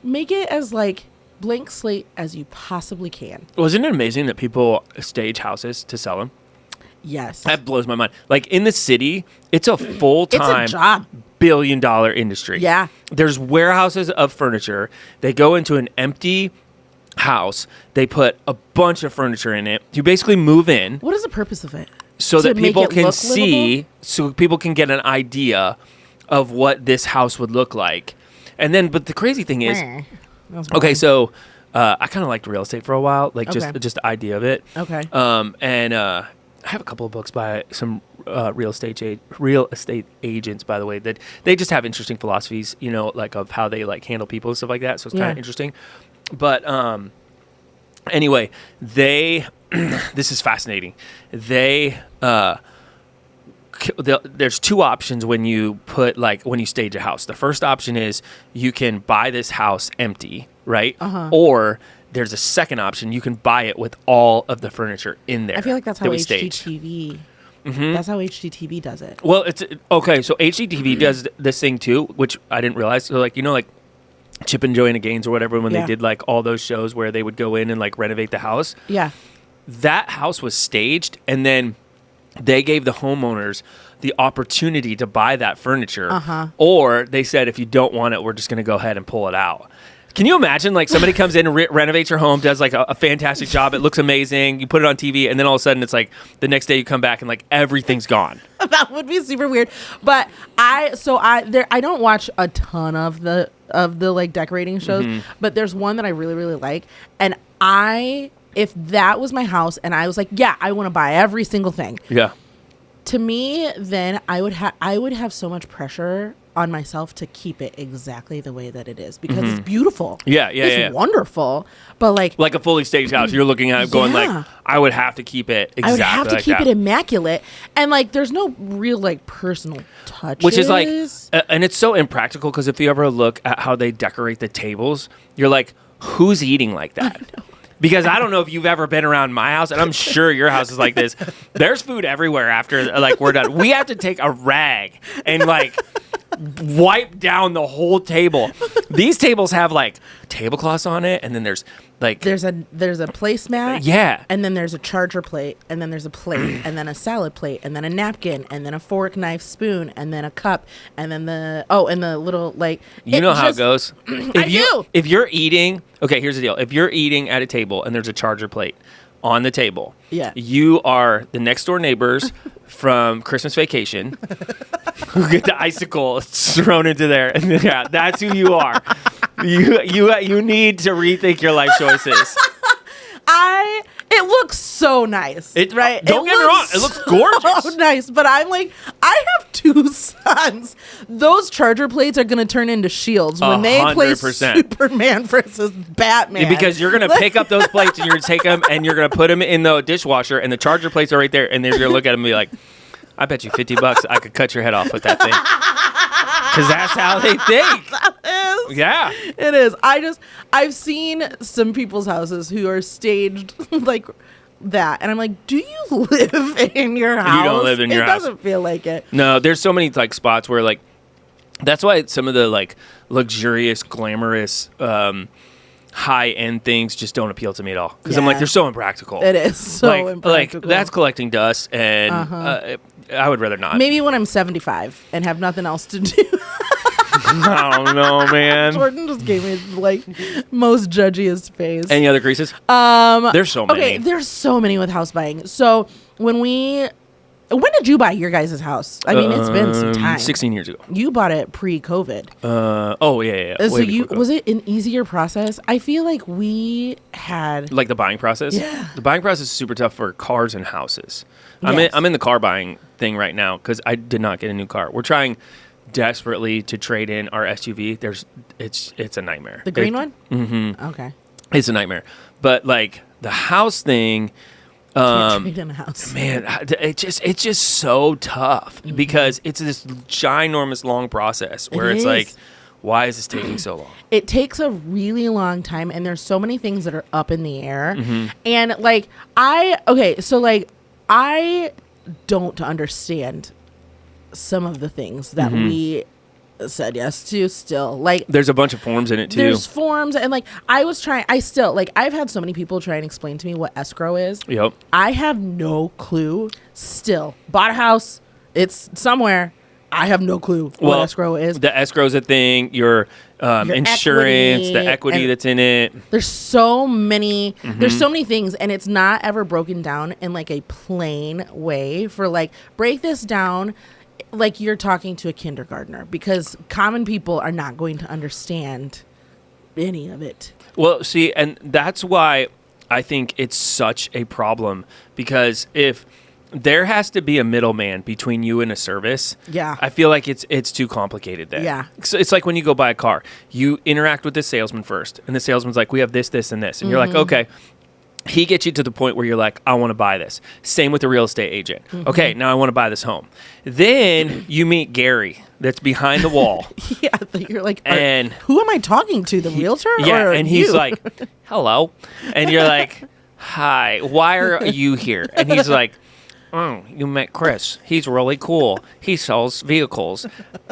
Speaker 1: Make it as like blank slate as you possibly can.
Speaker 2: Wasn't it amazing that people stage houses to sell them?
Speaker 1: Yes.
Speaker 2: That blows my mind. Like in the city, it's a full-time
Speaker 1: it's a job.
Speaker 2: billion-dollar industry.
Speaker 1: Yeah.
Speaker 2: There's warehouses of furniture. They go into an empty house. They put a bunch of furniture in it. You basically move in.
Speaker 1: What is the purpose of it?
Speaker 2: So that people can see, so people can get an idea of what this house would look like. And then, but the crazy thing is, okay, so I kind of liked real estate for a while, like just the idea of it.
Speaker 1: Okay.
Speaker 2: I have a couple of books by some real estate agents, by the way, that they just have interesting philosophies, you know, like of how they like handle people and stuff like that. So it's kind of interesting. But anyway, this is fascinating. There's two options when you stage a house. The first option is you can buy this house empty, right? Or there's a second option. You can buy it with all of the furniture in there.
Speaker 1: I feel like that's how HGTV. That's how HGTV does it.
Speaker 2: Well, it's okay. So HGTV does this thing too, which I didn't realize. So like, you know, like Chip and Joanna Gaines or whatever, when they did like all those shows where they would go in and like renovate the house.
Speaker 1: Yeah.
Speaker 2: That house was staged, and then they gave the homeowners the opportunity to buy that furniture, or they said, if you don't want it, we're just going to go ahead and pull it out. Can you imagine, like, somebody comes in and renovates your home, does, like, a fantastic job. It looks amazing. You put it on TV, and then all of a sudden it's, like, the next day you come back and, like, everything's gone.
Speaker 1: That would be super weird. But I don't watch a ton of the like, decorating shows, but there's one that I really, really like. And if that was my house and I was like, yeah, I want to buy every single thing.
Speaker 2: Yeah.
Speaker 1: To me, then I would have so much pressure on myself to keep it exactly the way that it is, because it's beautiful.
Speaker 2: It's
Speaker 1: wonderful. But like
Speaker 2: a fully staged house, you're looking at it going like, I would have to keep it exactly like that. I would have to
Speaker 1: keep it immaculate, and like there's no real like personal touches.
Speaker 2: Which is like, and it's so impractical, because if you ever look at how they decorate the tables, you're like, who's eating like that? Because I don't know if you've ever been around my house, and I'm sure your house is like this. There's food everywhere after like we're done. We have to take a rag and like wipe down the whole table. These tables have like tablecloths on it, and then there's like
Speaker 1: there's a placemat, and then there's a charger plate, and then there's a plate, and then a salad plate, and then a napkin, and then a fork, knife, spoon, and then a cup, and then the little like
Speaker 2: how it goes. If you're eating, okay, here's the deal. If you're eating at a table and there's a charger plate on the table, you are the next door neighbors from Christmas Vacation who get the icicle thrown into there, and that's who you are. You need to rethink your life choices.
Speaker 1: It looks so nice, right?
Speaker 2: Don't get me wrong, it looks gorgeous.
Speaker 1: So nice, but I'm like, I have two sons. Those charger plates are going to turn into shields when they play Superman versus Batman.
Speaker 2: Because you're going to pick up those plates and you're going to take them and you're going to put them in the dishwasher, and the charger plates are right there, and then you're going to look at them and be like, I bet you $50 I could cut your head off with that thing. Because that's how they think.
Speaker 1: That is.
Speaker 2: Yeah.
Speaker 1: It is. I've seen some people's houses who are staged like that. And I'm like, do you live in your house?
Speaker 2: You don't live in your house.
Speaker 1: It doesn't feel like it.
Speaker 2: No, there's so many like spots where like, that's why some of the like luxurious, glamorous, high-end things just don't appeal to me at all. Because I'm like, they're so impractical.
Speaker 1: It is so impractical.
Speaker 2: Like, that's collecting dust, and I would rather not.
Speaker 1: Maybe when I'm 75 and have nothing else to do.
Speaker 2: I don't know, man.
Speaker 1: Jordan just gave me like most judgiest face.
Speaker 2: Any other creases? There's so many.
Speaker 1: Okay, there's so many with house buying. So when did you buy your guys' house? I mean, it's been some time.
Speaker 2: 16 years ago.
Speaker 1: You bought it pre-COVID.
Speaker 2: Yeah.
Speaker 1: So was it an easier process? I feel like we had
Speaker 2: like the buying process.
Speaker 1: Yeah.
Speaker 2: The buying process is super tough for cars and houses. Yes. I'm in the car buying thing right now because I did not get a new car. We're trying desperately to trade in our SUV. It's a nightmare.
Speaker 1: The green one?
Speaker 2: Mm-hmm.
Speaker 1: Okay.
Speaker 2: It's a nightmare. But like the house thing.
Speaker 1: Can't trade in a house.
Speaker 2: Man, it's just so tough because it's this ginormous long process where it's like, why is this taking so long?
Speaker 1: It takes a really long time, and there's so many things that are up in the air. And like I don't understand some of the things that we said yes to still. Like,
Speaker 2: there's a bunch of forms in it too.
Speaker 1: There's forms, and like I've had so many people try and explain to me what escrow is.
Speaker 2: Yep.
Speaker 1: I have no clue still. Bought a house, it's somewhere. I have no clue what escrow is.
Speaker 2: The escrow is a thing. Your insurance, the equity that's in it.
Speaker 1: There's so many. There's so many things, and it's not ever broken down in like a plain way. For like, break this down like you're talking to a kindergartner, because common people are not going to understand any of it.
Speaker 2: Well, see, and that's why I think it's such a problem, because if there has to be a middleman between you and a service.
Speaker 1: Yeah.
Speaker 2: I feel like it's too complicated there.
Speaker 1: Yeah.
Speaker 2: So it's like when you go buy a car, you interact with the salesman first, and the salesman's like, we have this, this, and this. And you're like, okay. He gets you to the point where you're like, I want to buy this. Same with the real estate agent. Okay, now I want to buy this home. Then you meet Gary that's behind the wall.
Speaker 1: Yeah, you're like,
Speaker 2: and
Speaker 1: who am I talking to? The realtor?
Speaker 2: Yeah,
Speaker 1: or
Speaker 2: and he's like, hello. And you're like, hi, why are you here? And he's like, oh, you met Chris. He's really cool. He sells vehicles.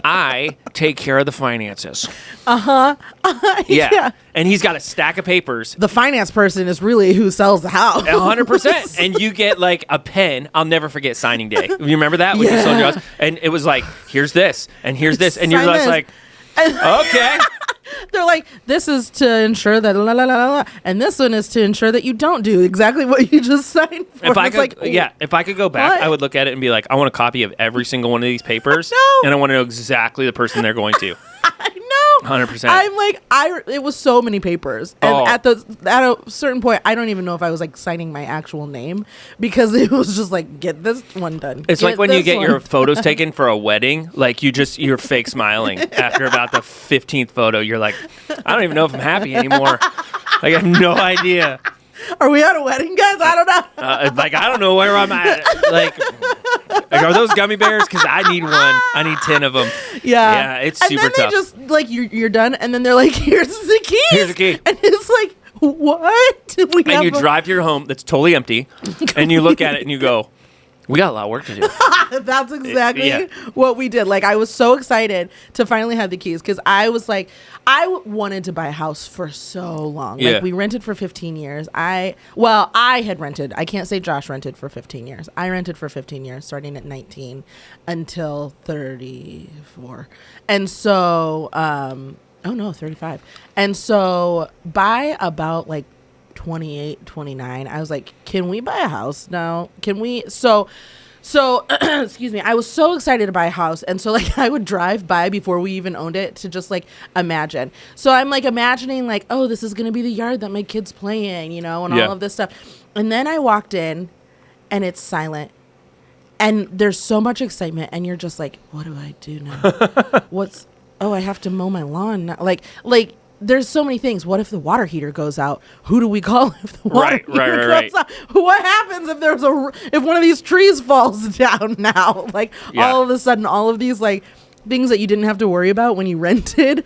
Speaker 2: I take care of the finances. Yeah. And he's got a stack of papers.
Speaker 1: The finance person is really who sells the house.
Speaker 2: 100%. And you get like a pen. I'll never forget signing day. You remember that? When you sold your house? And it was like, here's this, and here's this. And you're just like, okay.
Speaker 1: They're like, this is to ensure that la la la la la, and this one is to ensure that you don't do exactly what you just signed for.
Speaker 2: If I could go back, what? I would look at it and be like, I want a copy of every single one of these papers, and I want to know exactly the person they're going to.
Speaker 1: I know,
Speaker 2: 100%.
Speaker 1: I'm like, it was so many papers, and at a certain point, I don't even know if I was like signing my actual name, because it was just like, get this one done.
Speaker 2: It's like when you get your photos taken for a wedding, like you're fake smiling after about the 15th photo. You're like, I don't even know if I'm happy anymore. Like, I have no idea.
Speaker 1: Are we at a wedding, guys? I don't know.
Speaker 2: Like, I don't know where I'm at. Like are those gummy bears? Because I need one. I need 10 of them. Yeah, it's super tough. And then they just, like, you're done, and then they're like, here's the key. Here's the key.
Speaker 1: And it's like, what?
Speaker 2: And you drive to your home that's totally empty, and you look at it, and you go, we got a lot of work to do.
Speaker 1: That's exactly what we did. Like, I was so excited to finally have the keys, because I was like, I wanted to buy a house for so long. Like, we rented for 15 years. I had rented. I can't say Josh rented for 15 years. I rented for 15 years, starting at 19 until 34. And so, 35. And so by about like 28, 29, I was like, can we buy a house now? Can we? So excuse me, I was so excited to buy a house, and so like I would drive by before we even owned it to just like imagine. So I'm like imagining like, oh, this is gonna be the yard that my kids play in, and all of this stuff. And then I walked in, and it's silent, and there's so much excitement, and you're just like, what do I do now? I have to mow my lawn now. Like there's so many things. What if the water heater goes out? Who do we call if the water heater goes out? What happens if if one of these trees falls down now? Like all of a sudden, all of these like things that you didn't have to worry about when you rented,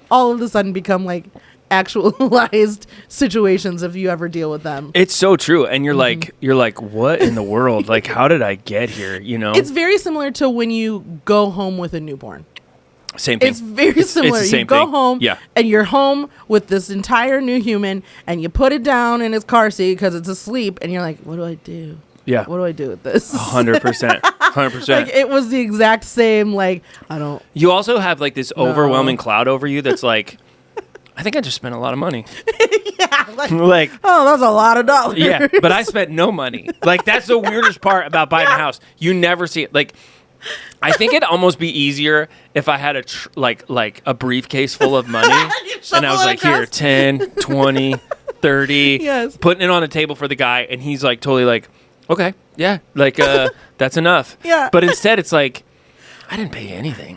Speaker 1: all of a sudden become like actualized situations if you ever deal with them.
Speaker 2: It's so true. And you're like, what in the world? Like, how did I get here?
Speaker 1: It's very similar to when you go home with a newborn.
Speaker 2: Same thing.
Speaker 1: It's very similar.
Speaker 2: It's the same
Speaker 1: you go
Speaker 2: thing.
Speaker 1: home, and you're home with this entire new human, and you put it down in its car seat because it's asleep, and you're like, what do I do?
Speaker 2: Yeah.
Speaker 1: What do I do with this?
Speaker 2: 100%. 100%.
Speaker 1: Like, it was the exact same, like, I don't.
Speaker 2: You also have, like, this overwhelming cloud over you that's like, I think I just spent a lot of money. Like,
Speaker 1: oh, that's a lot of dollars.
Speaker 2: Yeah, but I spent no money. Like, that's the weirdest part about buying a house. You never see it. Like, I think it'd almost be easier if I had a briefcase full of money and I was like, here, 10, 20, 30, putting it on the table for the guy, and he's like totally like, okay, yeah, like that's enough.
Speaker 1: Yeah.
Speaker 2: But instead it's like, I didn't pay anything.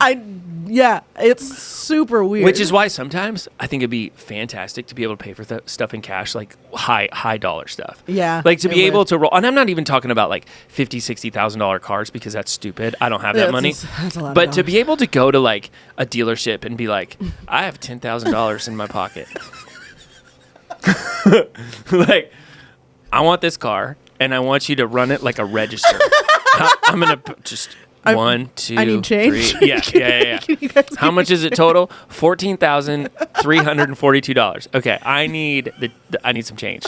Speaker 1: It's super weird.
Speaker 2: Which is why sometimes I think it'd be fantastic to be able to pay for stuff in cash, like high dollar stuff.
Speaker 1: Yeah.
Speaker 2: Like to be able to roll. And I'm not even talking about like $50,000, $60,000 cars, because that's stupid. I don't have that money.
Speaker 1: That's a lot
Speaker 2: but to be able to go to like a dealership and be like, I have $10,000 in my pocket. Like, I want this car and I want you to run it like a register. I'm going to just... One, two,
Speaker 1: I need change.
Speaker 2: three. Yeah. How much is it total? $14,342. Okay, I need some change.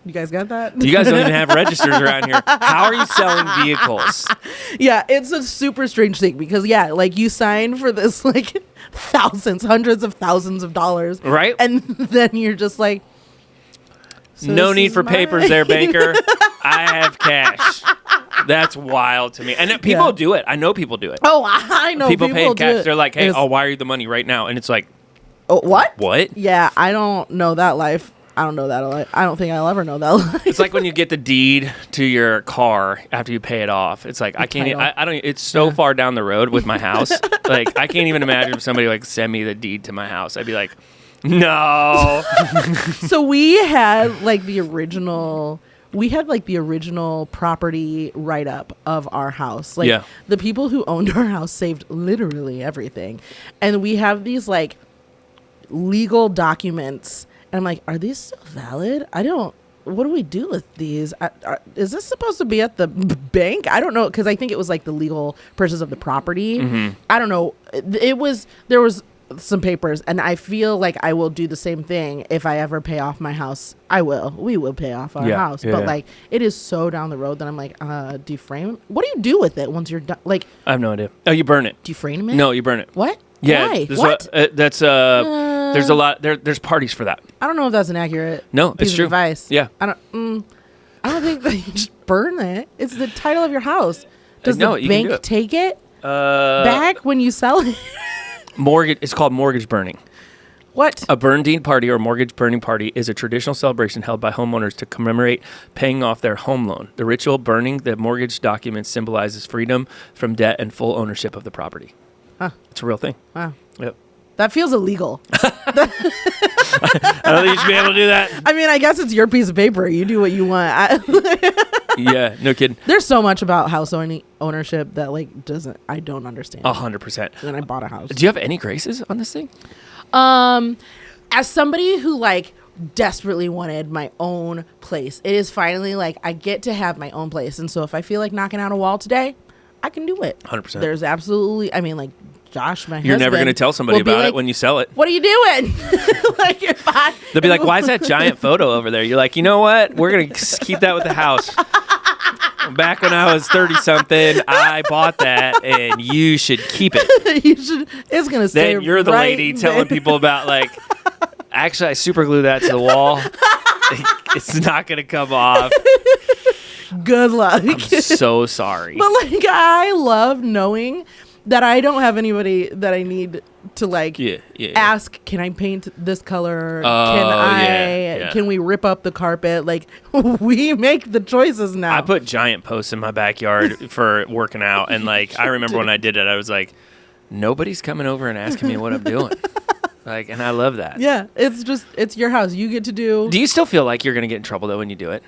Speaker 1: You guys got that?
Speaker 2: You guys don't even have registers around here. How are you selling vehicles?
Speaker 1: Yeah, it's a super strange thing because like you sign for this like hundreds of thousands of dollars,
Speaker 2: right?
Speaker 1: And then you're just like,
Speaker 2: no need for papers there, banker. I have cash. That's wild to me. And people do it. I know people do it.
Speaker 1: Oh, I know
Speaker 2: people pay in cash.
Speaker 1: It.
Speaker 2: They're like, hey, I'll wire you the money right now. And it's like,
Speaker 1: oh, what?
Speaker 2: What?
Speaker 1: Yeah, I don't know that life. I don't know that life. I don't think I'll ever know that life.
Speaker 2: It's like when you get the deed to your car after you pay it off. It's like, I can't, I don't, it's so far down the road with my house. Like, I can't even imagine if somebody like sent me the deed to my house. I'd be like, no.
Speaker 1: So we had like the original property write-up of our house. Like the people who owned our house saved literally everything. And we have these like legal documents. And I'm like, are these still valid? What do we do with these? Is this supposed to be at the bank? I don't know. Because I think it was like the legal purchase of the property. Mm-hmm. I don't know. There was some papers, and I feel like I will do the same thing if I ever pay off my house. We will pay off our house. But like, it is so down the road that I'm like, do you frame it? What do you do with it once you're done? Like,
Speaker 2: I have no idea. Oh, you burn it.
Speaker 1: Do you frame it?
Speaker 2: No, you burn it.
Speaker 1: What?
Speaker 2: Yeah.
Speaker 1: Why? What?
Speaker 2: That's there's a lot there's parties for that.
Speaker 1: I don't know if that's an accurate
Speaker 2: piece
Speaker 1: of
Speaker 2: true.
Speaker 1: advice.
Speaker 2: Yeah.
Speaker 1: I don't think that you just burn it. It's the title of your house. Does the bank take it back when you sell it?
Speaker 2: Mortgage. It's called mortgage burning.
Speaker 1: What?
Speaker 2: A burn deed party or mortgage burning party is a traditional celebration held by homeowners to commemorate paying off their home loan. The ritual burning the mortgage documents symbolizes freedom from debt and full ownership of the property.
Speaker 1: Huh.
Speaker 2: It's a real thing.
Speaker 1: Wow.
Speaker 2: Yep.
Speaker 1: That feels illegal.
Speaker 2: I don't think you should be able to do that.
Speaker 1: I mean, I guess it's your piece of paper. You do what you want.
Speaker 2: Yeah, no kidding.
Speaker 1: There's so much about house ownership that like I don't understand.
Speaker 2: 100%.
Speaker 1: And I bought a house.
Speaker 2: Do you have any graces on this thing?
Speaker 1: As somebody who like desperately wanted my own place, it is finally like I get to have my own place. And so if I feel like knocking out a wall today, I can do it.
Speaker 2: 100%.
Speaker 1: There's absolutely, I mean, like Josh, my husband.
Speaker 2: You're never going to tell somebody about it when you sell it.
Speaker 1: What are you doing?
Speaker 2: They'll be like, why is that giant photo over there? You're like, you know what? We're going to keep that with the house. Back when I was 30-something, I bought that, and you should keep it.
Speaker 1: It's going to stay.
Speaker 2: Then you're the lady telling people about, like, actually, I super glue that to the wall. It's not going to come off.
Speaker 1: Good luck.
Speaker 2: I'm so sorry.
Speaker 1: But, like, I love knowing that I don't have anybody that I need to like ask, can I paint this color? Can we rip up the carpet? Like, we make the choices now.
Speaker 2: I put giant posts in my backyard for working out, and like I remember when I did it, I was like, nobody's coming over and asking me what I'm doing. Like, and I love that.
Speaker 1: Yeah, it's your house. You get to do.
Speaker 2: Do you still feel like you're gonna get in trouble though when you do it?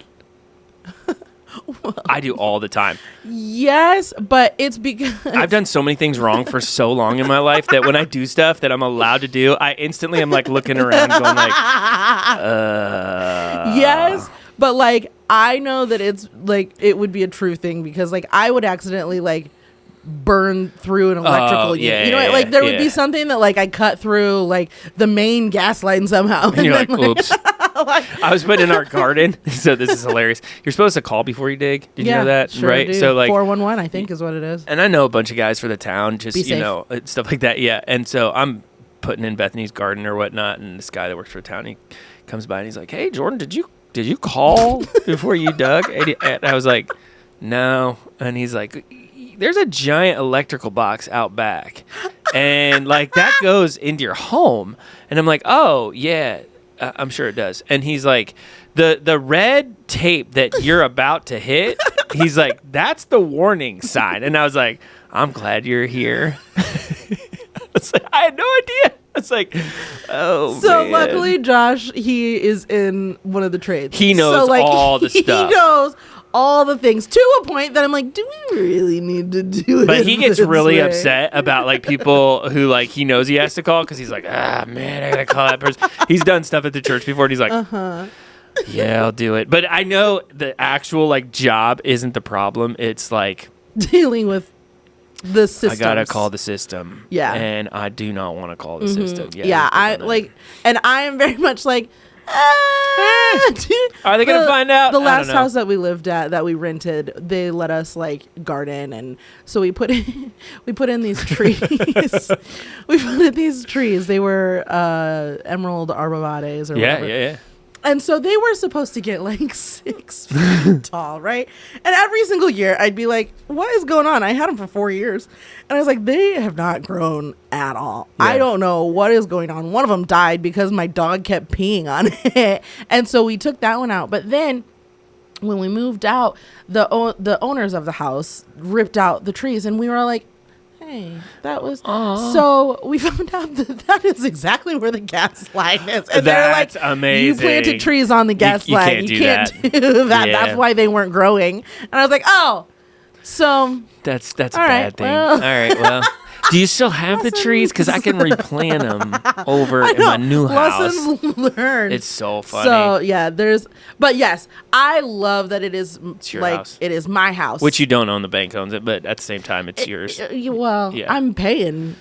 Speaker 2: Well, I do all the time.
Speaker 1: Yes, but it's because
Speaker 2: I've done so many things wrong for so long in my life that when I do stuff that I'm allowed to do, I instantly am like looking around going like,
Speaker 1: Yes, but like I know that it's like it would be a true thing because like I would accidentally like burn through an electrical unit. You know, like there would be something that like I cut through like the main gas line somehow.
Speaker 2: And you're like, oops. I was putting in our garden. So this is hilarious. You're supposed to call before you dig. Did you know that?
Speaker 1: Sure,
Speaker 2: right.
Speaker 1: Dude.
Speaker 2: So like
Speaker 1: 411, I think is what it is.
Speaker 2: And I know a bunch of guys for the town, just you know, stuff like that. Yeah. And so I'm putting in Bethany's garden or whatnot, and this guy that works for the town, he comes by and he's like, "Hey, Jordan, did you call before you dug?" And I was like, "No." And he's like, "There's a giant electrical box out back, and like that goes into your home." And I'm like, "Oh yeah, I'm sure it does." And he's like, "The red tape that you're about to hit," he's like, "that's the warning sign." And I was like, "I'm glad you're here." It's like I had no idea. It's like, oh. So man.
Speaker 1: Luckily, Josh, he is in one of the trades.
Speaker 2: He knows all the stuff.
Speaker 1: He knows all the things to a point that I'm like, do we really need to do it?
Speaker 2: But he gets really upset about like people who like he knows he has to call because he's like, man, I gotta call that person. He's done stuff at the church before, and he's like, yeah, I'll do it. But I know the actual like job isn't the problem. It's like
Speaker 1: dealing with the system.
Speaker 2: I gotta call the system.
Speaker 1: Yeah.
Speaker 2: And I do not want to call the system.
Speaker 1: Yeah. I like, and I am very much like,
Speaker 2: are they gonna find out?
Speaker 1: The last house that we lived at, that we rented, they let us like garden, and so we put in these trees. We put in these trees. They were emerald arborvitaes or whatever.
Speaker 2: Yeah.
Speaker 1: And so they were supposed to get like 6 feet tall, right? And every single year I'd be like, what is going on? I had them for 4 years. And I was like, they have not grown at all. Yeah. I don't know what is going on. One of them died because my dog kept peeing on it. And so we took that one out. But then when we moved out, the owners of the house ripped out the trees. And we were like, hey, that was... So we found out that is exactly where the gas line is. And they're like,
Speaker 2: amazing.
Speaker 1: You planted trees on the gas line. You can't do that. Yeah. That's why they weren't growing. And I was like, oh, so...
Speaker 2: That's a bad thing. Well. All right, well... Do you still have the trees? Because I can replant them over in my new house.
Speaker 1: Lessons learned.
Speaker 2: It's so funny.
Speaker 1: So yeah, but yes, I love that it is like house. It is my house,
Speaker 2: which you don't own. The bank owns it, but at the same time, it's yours.
Speaker 1: I'm paying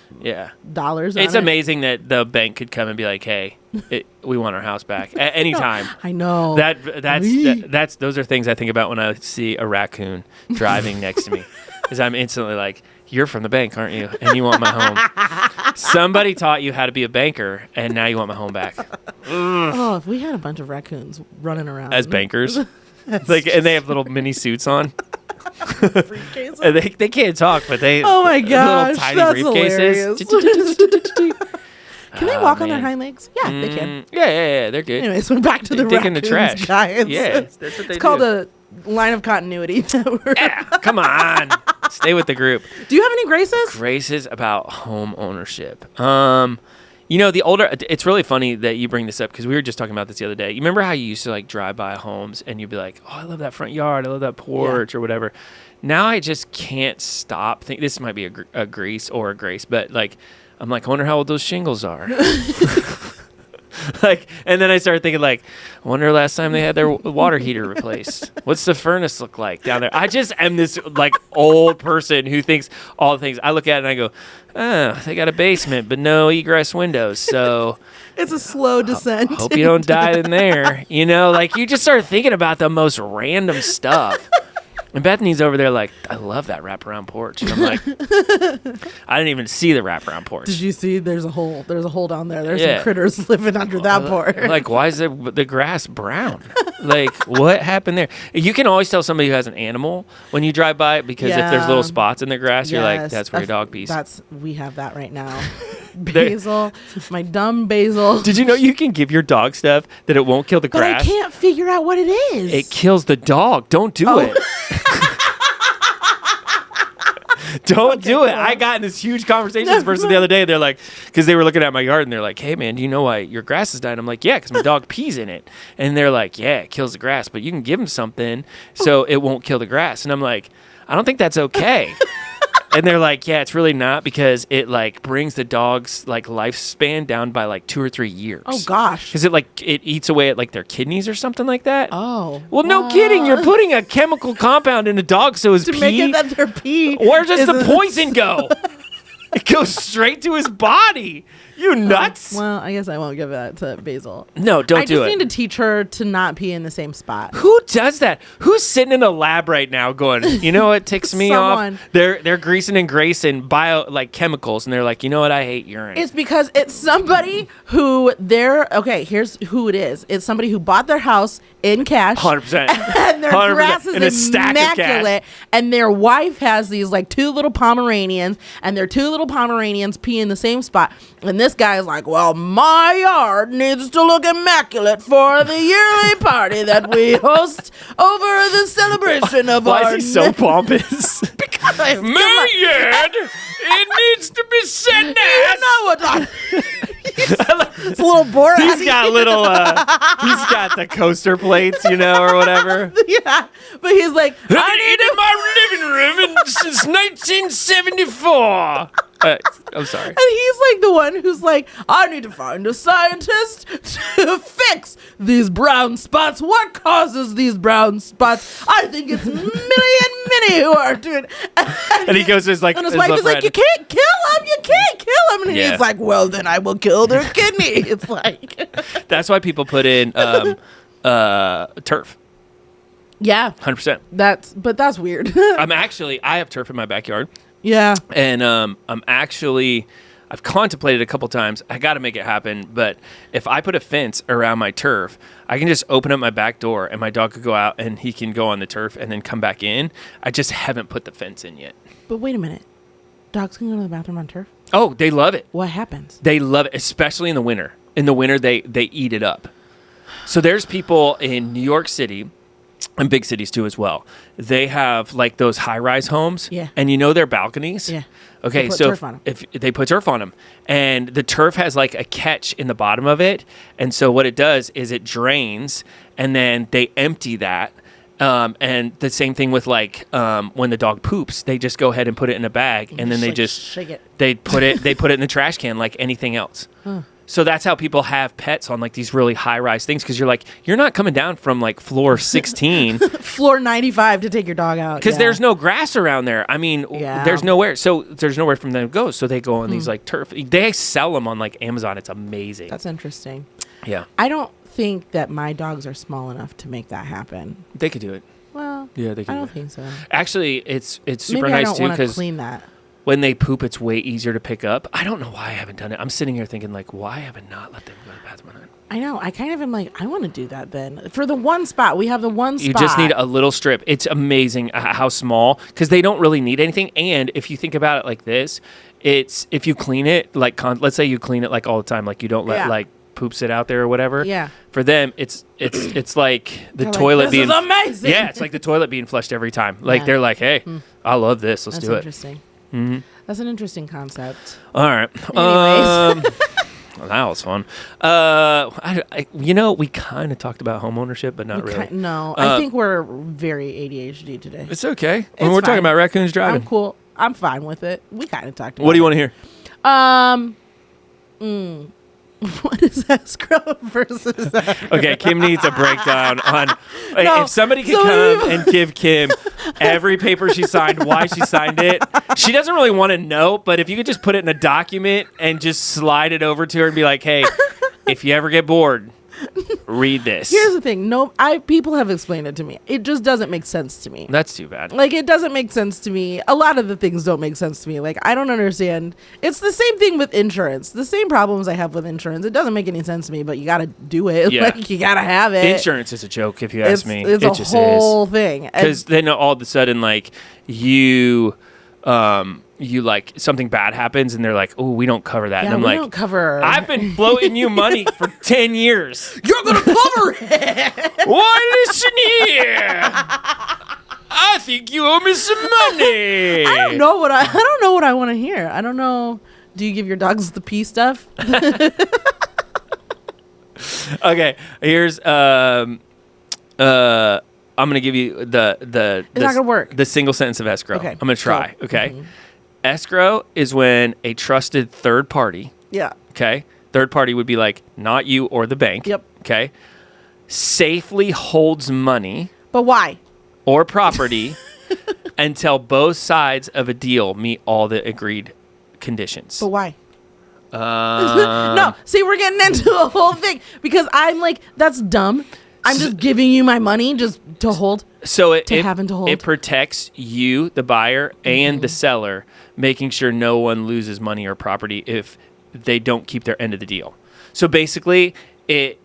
Speaker 1: dollars.
Speaker 2: It's amazing that the bank could come and be like, "Hey, we want our house back at any time."
Speaker 1: I know
Speaker 2: that's those are things I think about when I see a raccoon driving next to me, because I'm instantly like, you're from the bank, aren't you? And you want my home. Somebody taught you how to be a banker, and now you want my home back.
Speaker 1: Oh, if we had a bunch of raccoons running around.
Speaker 2: As bankers? And they have little mini suits on. And they can't talk, but they
Speaker 1: oh my gosh,
Speaker 2: little tiny
Speaker 1: that's
Speaker 2: briefcases.
Speaker 1: Hilarious. Can they walk on their hind legs? Yeah, they can.
Speaker 2: Yeah, they're good.
Speaker 1: Anyways, we're back to the raccoons,
Speaker 2: the trash.
Speaker 1: Guys.
Speaker 2: Yeah, that's what they do.
Speaker 1: It's called a line of continuity.
Speaker 2: Come on. Stay with the group.
Speaker 1: Do you have any graces?
Speaker 2: Graces about home ownership. The older, it's really funny that you bring this up, because we were just talking about this the other day. You remember how you used to like drive by homes and you'd be like, oh, I love that front yard. I love that porch or whatever. Now I just can't stop thinking, this might be a grease or a grace, but like, I'm like, I wonder how old those shingles are. Like, and then I started thinking, like, I wonder last time they had their water heater replaced. What's the furnace look like down there? I just am this like old person who thinks all the things. I look at it and I go, oh, they got a basement, but no egress windows. So
Speaker 1: it's a slow descent.
Speaker 2: Hope you don't die in there. Like you just start thinking about the most random stuff. And Bethany's over there like, I love that wraparound porch. And I'm like, I didn't even see the wraparound porch.
Speaker 1: Did you see there's a hole? There's a hole down there. There's some critters living under that porch.
Speaker 2: Like, why is the grass brown? Like, what happened there? You can always tell somebody who has an animal when you drive by, because if there's little spots in the grass, you're like, that's where your dog pees.
Speaker 1: We have that right now. Basil, my dumb basil.
Speaker 2: Did you know you can give your dog stuff that it won't kill the grass?
Speaker 1: But I can't figure out what it is.
Speaker 2: It kills the dog. Don't do it. Don't do it. I got in this huge conversation with this person the other day. They're like, because they were looking at my yard and they're like, hey man, do you know why your grass is dying? I'm like, yeah, because my dog pees in it. And they're like, yeah, it kills the grass, but you can give him something so it won't kill the grass. And I'm like, I don't think that's okay. And they're like, yeah, it's really not, because it like brings the dog's like lifespan down by like 2 or 3 years.
Speaker 1: Oh gosh.
Speaker 2: Because it eats away at like their kidneys or something like that.
Speaker 1: Oh.
Speaker 2: Well, no kidding. You're putting a chemical compound in a dog so his
Speaker 1: to
Speaker 2: pee.
Speaker 1: Make it that their pee.
Speaker 2: Where does the poison go? It goes straight to his body. You nuts?
Speaker 1: Well, I guess I won't give that to Basil.
Speaker 2: No, don't do it.
Speaker 1: I just need to teach her to not pee in the same spot.
Speaker 2: Who does that? Who's sitting in a lab right now going, you know what ticks me off? They're greasing and gracing chemicals, and they're like, you know what? I hate urine.
Speaker 1: It's because it's somebody who here's who it is. It's somebody who bought their house in cash.
Speaker 2: 100%.
Speaker 1: And their grass is immaculate. And their wife has these like 2 little Pomeranians, and their 2 little Pomeranians pee in the same spot. And this guy is like, well, my yard needs to look immaculate for the yearly party that we host over the celebration of our...
Speaker 2: Why is he so pompous?
Speaker 1: Because
Speaker 2: my yard, it needs to be set nice.
Speaker 1: You know what it's a little boring.
Speaker 2: He's got he's got the coaster plates, or whatever.
Speaker 1: Yeah, but he's like,
Speaker 2: I need in my living room since 1974. I'm sorry.
Speaker 1: And he's like the one who's like, I need to find a scientist to fix these brown spots. What causes these brown spots? I think it's million many who are doing.
Speaker 2: And he goes, like,
Speaker 1: and his wife is like, you can't kill them. You can't kill them. And he's like, well, then I will kill their kidney. It's like.
Speaker 2: That's why people put in turf.
Speaker 1: Yeah.
Speaker 2: 100%.
Speaker 1: That's weird.
Speaker 2: I have turf in my backyard.
Speaker 1: Yeah.
Speaker 2: And I've contemplated a couple times. I got to make it happen. But if I put a fence around my turf, I can just open up my back door and my dog could go out and he can go on the turf and then come back in. I just haven't put the fence in yet.
Speaker 1: But wait a minute. Dogs can go to the bathroom on turf?
Speaker 2: Oh, they love it.
Speaker 1: What happens?
Speaker 2: They love it, especially in the winter. In the winter, they eat it up. So there's people in New York City and big cities too as well. They have like those high-rise homes.
Speaker 1: Yeah.
Speaker 2: And you know their balconies?
Speaker 1: Yeah.
Speaker 2: Okay, so if they put turf on them, and the turf has like a catch in the bottom of it, and so what it does is it drains, and then they empty that, and the same thing with like when the dog poops, they just go ahead and put it in a bag, and then they just
Speaker 1: shake it.
Speaker 2: They put it in the trash can like anything else. Huh. So that's how people have pets on like these really high-rise things, because you're not coming down from like floor 16.
Speaker 1: Floor 95 to take your dog out.
Speaker 2: Because there's no grass around there. I mean, there's nowhere. So there's nowhere for them to go. So they go on these like turf. They sell them on like Amazon. It's amazing.
Speaker 1: That's interesting.
Speaker 2: Yeah.
Speaker 1: I don't think that my dogs are small enough to make that happen.
Speaker 2: They could do it.
Speaker 1: Well,
Speaker 2: yeah, they could.
Speaker 1: I don't think so.
Speaker 2: Actually, it's super
Speaker 1: Maybe
Speaker 2: nice
Speaker 1: I don't
Speaker 2: too,
Speaker 1: want to
Speaker 2: because
Speaker 1: clean that.
Speaker 2: When they poop, it's way easier to pick up. I don't know why I haven't done it. I'm sitting here thinking, like, why have I not let them go to the bathroom?
Speaker 1: I know. I kind of am like, I want to do that then. For the one spot, we have the one spot.
Speaker 2: You just need a little strip. It's amazing how small, because they don't really need anything. And if you think about it like this, it's if you clean it, like, let's say you clean it like all the time, like you don't let like poop sit out there or whatever.
Speaker 1: Yeah.
Speaker 2: For them, it's like the toilet being.
Speaker 1: This is amazing.
Speaker 2: Yeah, it's like the toilet being flushed every time. Like they're like, hey, I love this. Let's do it.
Speaker 1: That's interesting.
Speaker 2: Mm-hmm.
Speaker 1: That's an interesting concept.
Speaker 2: All right.
Speaker 1: Anyways.
Speaker 2: Well, that was fun. We kind of talked about home ownership, but not really.
Speaker 1: No, I think we're very ADHD today.
Speaker 2: It's okay. We're talking about raccoons driving.
Speaker 1: I'm cool. I'm fine with it. We kind of talked about it.
Speaker 2: What do you want to
Speaker 1: hear? What is escrow versus escrow?
Speaker 2: Okay, Kim needs a breakdown on if somebody could come and give Kim every paper she signed, why she signed it. She doesn't really want to know, but if you could just put it in a document and just slide it over to her and be like, hey, if you ever get bored, read this.
Speaker 1: Here's the thing. People have explained it to me. It just doesn't make sense to me.
Speaker 2: That's too bad.
Speaker 1: Like, it doesn't make sense to me. A lot of the things don't make sense to me. Like, I don't understand. It's the same thing with insurance. The same problems I have with insurance. It doesn't make any sense to me, but you got to do it. Yeah. Like, you got to have it.
Speaker 2: Insurance is a joke, if you ask me.
Speaker 1: It's a whole thing.
Speaker 2: Because then all of a sudden, like, you like something bad happens and they're like, oh, we don't cover that.
Speaker 1: Yeah,
Speaker 2: and I'm
Speaker 1: we
Speaker 2: like,
Speaker 1: don't cover.
Speaker 2: I've been floating you money for 10 years.
Speaker 1: You're going to cover it.
Speaker 2: Why, listen here. I think you owe me some money.
Speaker 1: I don't know what I want to hear. I don't know. Do you give your dogs the pee stuff?
Speaker 2: Okay, here's I'm gonna give you the
Speaker 1: it's not gonna work.
Speaker 2: The single sentence of escrow. Okay. I'm gonna try.
Speaker 1: So,
Speaker 2: okay. Mm-hmm. Escrow is when a trusted third party.
Speaker 1: Yeah.
Speaker 2: Okay. Third party would be like not you or the bank.
Speaker 1: Yep.
Speaker 2: Okay. Safely holds money.
Speaker 1: But why?
Speaker 2: Or property until both sides of a deal meet all the agreed conditions.
Speaker 1: But why? No, see, we're getting into a whole thing because I'm like, that's dumb. I'm just giving you my money just to hold.
Speaker 2: So
Speaker 1: it
Speaker 2: protects you, the buyer, and the seller, making sure no one loses money or property if they don't keep their end of the deal. So basically, it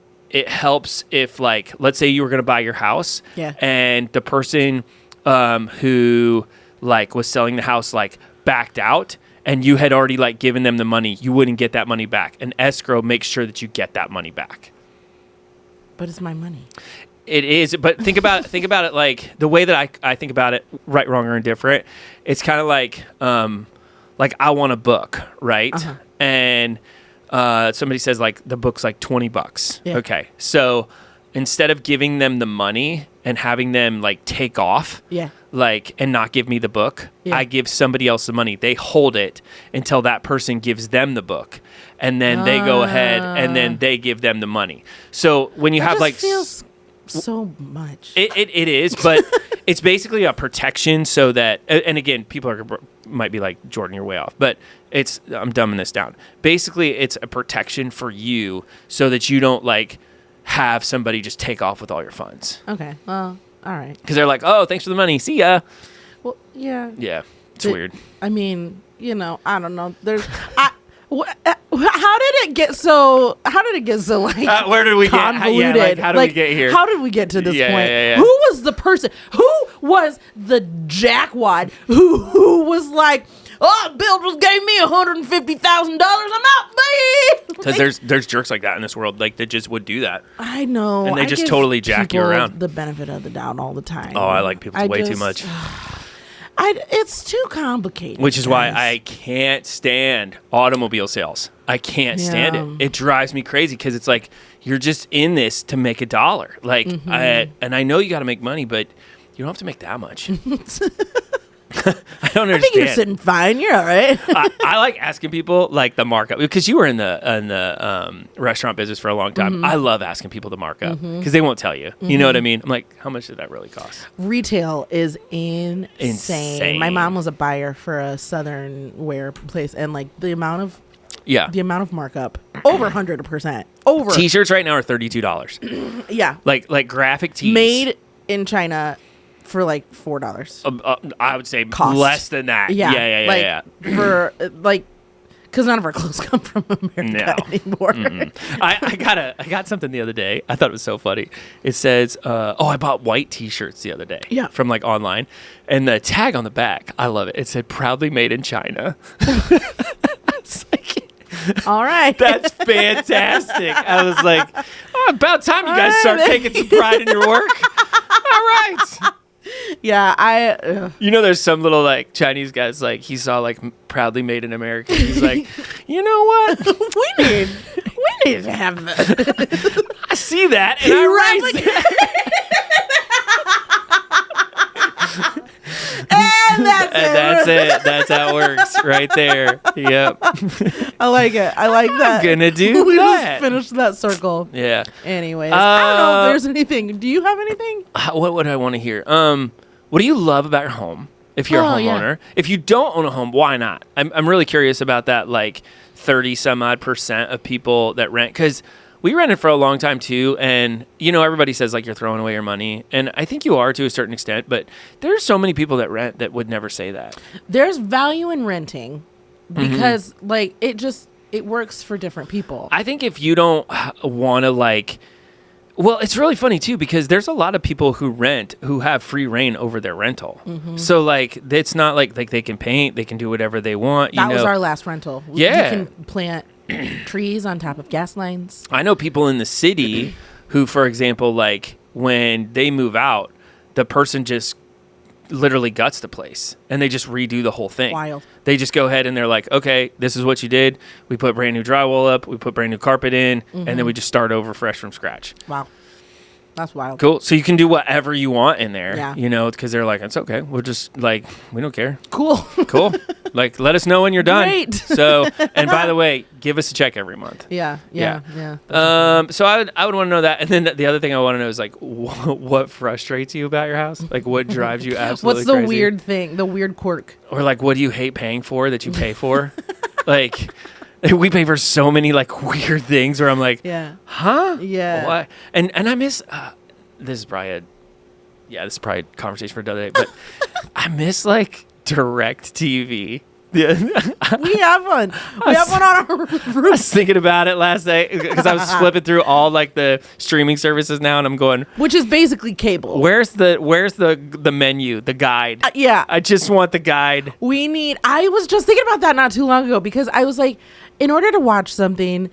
Speaker 2: helps if, like, let's say you were going to buy your house, and the person who like was selling the house like backed out, and you had already like given them the money, you wouldn't get that money back. An escrow makes sure that you get that money back.
Speaker 1: But it's my money.
Speaker 2: It is, but think about it like the way that I think about it, right, wrong, or indifferent. It's kind of like I want a book, right? Uh-huh. And somebody says like the book's like $20. Yeah. Okay, so instead of giving them the money and having them like take off, like and not give me the book, I give somebody else the money. They hold it until that person gives them the book. And then they go ahead and then they give them the money. So when you have like
Speaker 1: so much.
Speaker 2: It is, but it's basically a protection so that, and again, people might be like, Jordan, you're way off, but I'm dumbing this down. Basically, it's a protection for you so that you don't like have somebody just take off with all your funds.
Speaker 1: Okay, well, all right.
Speaker 2: Because they're like, oh, thanks for the money, see ya.
Speaker 1: Well, yeah.
Speaker 2: Yeah, it's weird.
Speaker 1: I mean, I don't know. How did it get so like
Speaker 2: where did we
Speaker 1: convoluted?
Speaker 2: get? How did we get here?
Speaker 1: How did we get to this point?
Speaker 2: Yeah.
Speaker 1: Who was the person? Who was the jackwad who was like, oh, Bill just gave me $150,000. I'm out, babe.
Speaker 2: Because there's jerks like that in this world, like that just would do that.
Speaker 1: I know,
Speaker 2: and they just totally jack you around.
Speaker 1: The benefit of the doubt all the time.
Speaker 2: Oh, I like people way too much.
Speaker 1: It's too complicated.
Speaker 2: Which is why I can't stand automobile sales. I can't stand it. It drives me crazy because it's like you're just in this to make $1. Like, and I know you got to make money, but you don't have to make that much. I don't understand. I
Speaker 1: think you're sitting fine. You're all right.
Speaker 2: I like asking people like the markup because you were in the restaurant business for a long time. I love asking people the markup because they won't tell you. You know what I mean? I'm like, how much did that really cost?
Speaker 1: Retail is insane. My mom was a buyer for a Southern wear place, and like the amount of markup over 100%. Over
Speaker 2: T-shirts right now are $32.
Speaker 1: Yeah,
Speaker 2: like graphic tees
Speaker 1: made in China. For like $4.
Speaker 2: I would say
Speaker 1: cost.
Speaker 2: Less than that. Yeah.
Speaker 1: For like, because none of our clothes come from America anymore.
Speaker 2: I got something the other day. I thought it was so funny. It says, I bought white T-shirts the other day. Yeah. From like online, and the tag on the back, I love it. It said proudly made in China. It's like,
Speaker 1: all right.
Speaker 2: That's fantastic. I was like, about time you guys start taking some pride in your work. All right.
Speaker 1: Yeah,
Speaker 2: there's some little like Chinese guys like he saw like proudly made in America. He's like, you know what?
Speaker 1: we need to have that.
Speaker 2: I see that and I write it.
Speaker 1: And that's it.
Speaker 2: That's how it works right there. Yep.
Speaker 1: I like it. I like that.
Speaker 2: I'm gonna do
Speaker 1: we
Speaker 2: that.
Speaker 1: Just finished that circle.
Speaker 2: Yeah.
Speaker 1: Anyways, I don't know if there's anything. Do you have anything?
Speaker 2: What would I want to hear? What do you love about your home? If you're a homeowner, if you don't own a home, why not? I'm really curious about that. Like 30 some odd % of people that rent, because we rented for a long time too, and everybody says like you're throwing away your money, and I think you are to a certain extent, but there's so many people that rent that would never say that.
Speaker 1: There's value in renting because like it works for different people. I think
Speaker 2: if you don't want to it's really funny too because there's a lot of people who rent who have free reign over their rental. So like it's not like they can paint, they can do whatever they want.
Speaker 1: That was our last rental.
Speaker 2: Yeah,
Speaker 1: you can plant trees on top of gas lines.
Speaker 2: I know people in the city who, for example, like when they move out, the person just literally guts the place and they just redo the whole thing.
Speaker 1: Wild.
Speaker 2: They just go ahead and they're like, okay, this is what you did. We put brand new drywall up. We put brand new carpet in, and then we just start over fresh from scratch.
Speaker 1: Wow. That's wild.
Speaker 2: Cool. So you can do whatever you want in there,
Speaker 1: yeah.
Speaker 2: Because they're like, it's okay. We'll just we don't care.
Speaker 1: Cool.
Speaker 2: Like, let us know when you're done.
Speaker 1: Great.
Speaker 2: So, and by the way, give us a check every month.
Speaker 1: Yeah.
Speaker 2: So I would want to know that. And then the other thing I want to know is like, what frustrates you about your house? Like what drives you absolutely
Speaker 1: crazy? What's the
Speaker 2: crazy?
Speaker 1: weird thing, the weird quirk?
Speaker 2: Or like, what do you hate paying for that you pay for? Like, we pay for so many like weird things where I'm like, huh?
Speaker 1: Yeah.
Speaker 2: What? And I miss, this is probably a conversation for another day, but I miss like direct TV. Yeah.
Speaker 1: We have one. We have one on our roof.
Speaker 2: I was thinking about it last night because I was flipping through all like the streaming services now, and I'm going,
Speaker 1: which is basically cable.
Speaker 2: Where's the menu, the guide?
Speaker 1: Yeah,
Speaker 2: I just want the guide.
Speaker 1: I was just thinking about that not too long ago because I was like, in order to watch something,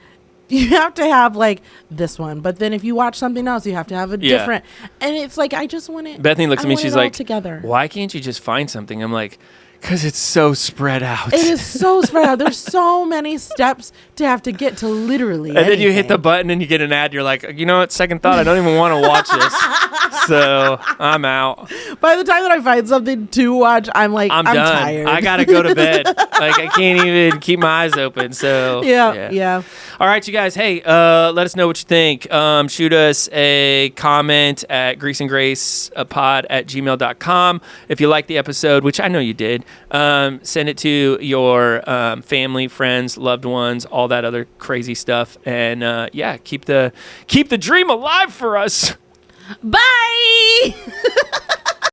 Speaker 1: you have to have like this one, but then if you watch something else, you have to have a different. And it's like I just want it.
Speaker 2: Bethany looks at me. She's like,
Speaker 1: together.
Speaker 2: Why can't you just find something? I'm like, Because it's so spread out.
Speaker 1: It is so spread out. There's so many steps to have to get to literally
Speaker 2: And
Speaker 1: anything.
Speaker 2: then you hit the button and you get an ad. You're like, you know what? Second thought, I don't even want to watch this. So I'm out.
Speaker 1: By the time that I find something to watch, I'm like, I'm
Speaker 2: done.
Speaker 1: tired.
Speaker 2: I got to go to bed. Like, I can't even keep my eyes open. So
Speaker 1: yeah.
Speaker 2: All right, you guys. Hey, let us know what you think. Shoot us a comment at greaseandgracepod@gmail.com. If you like the episode, which I know you did, send it to your family, friends, loved ones, all that other crazy stuff. And keep the dream alive for us.
Speaker 1: Bye.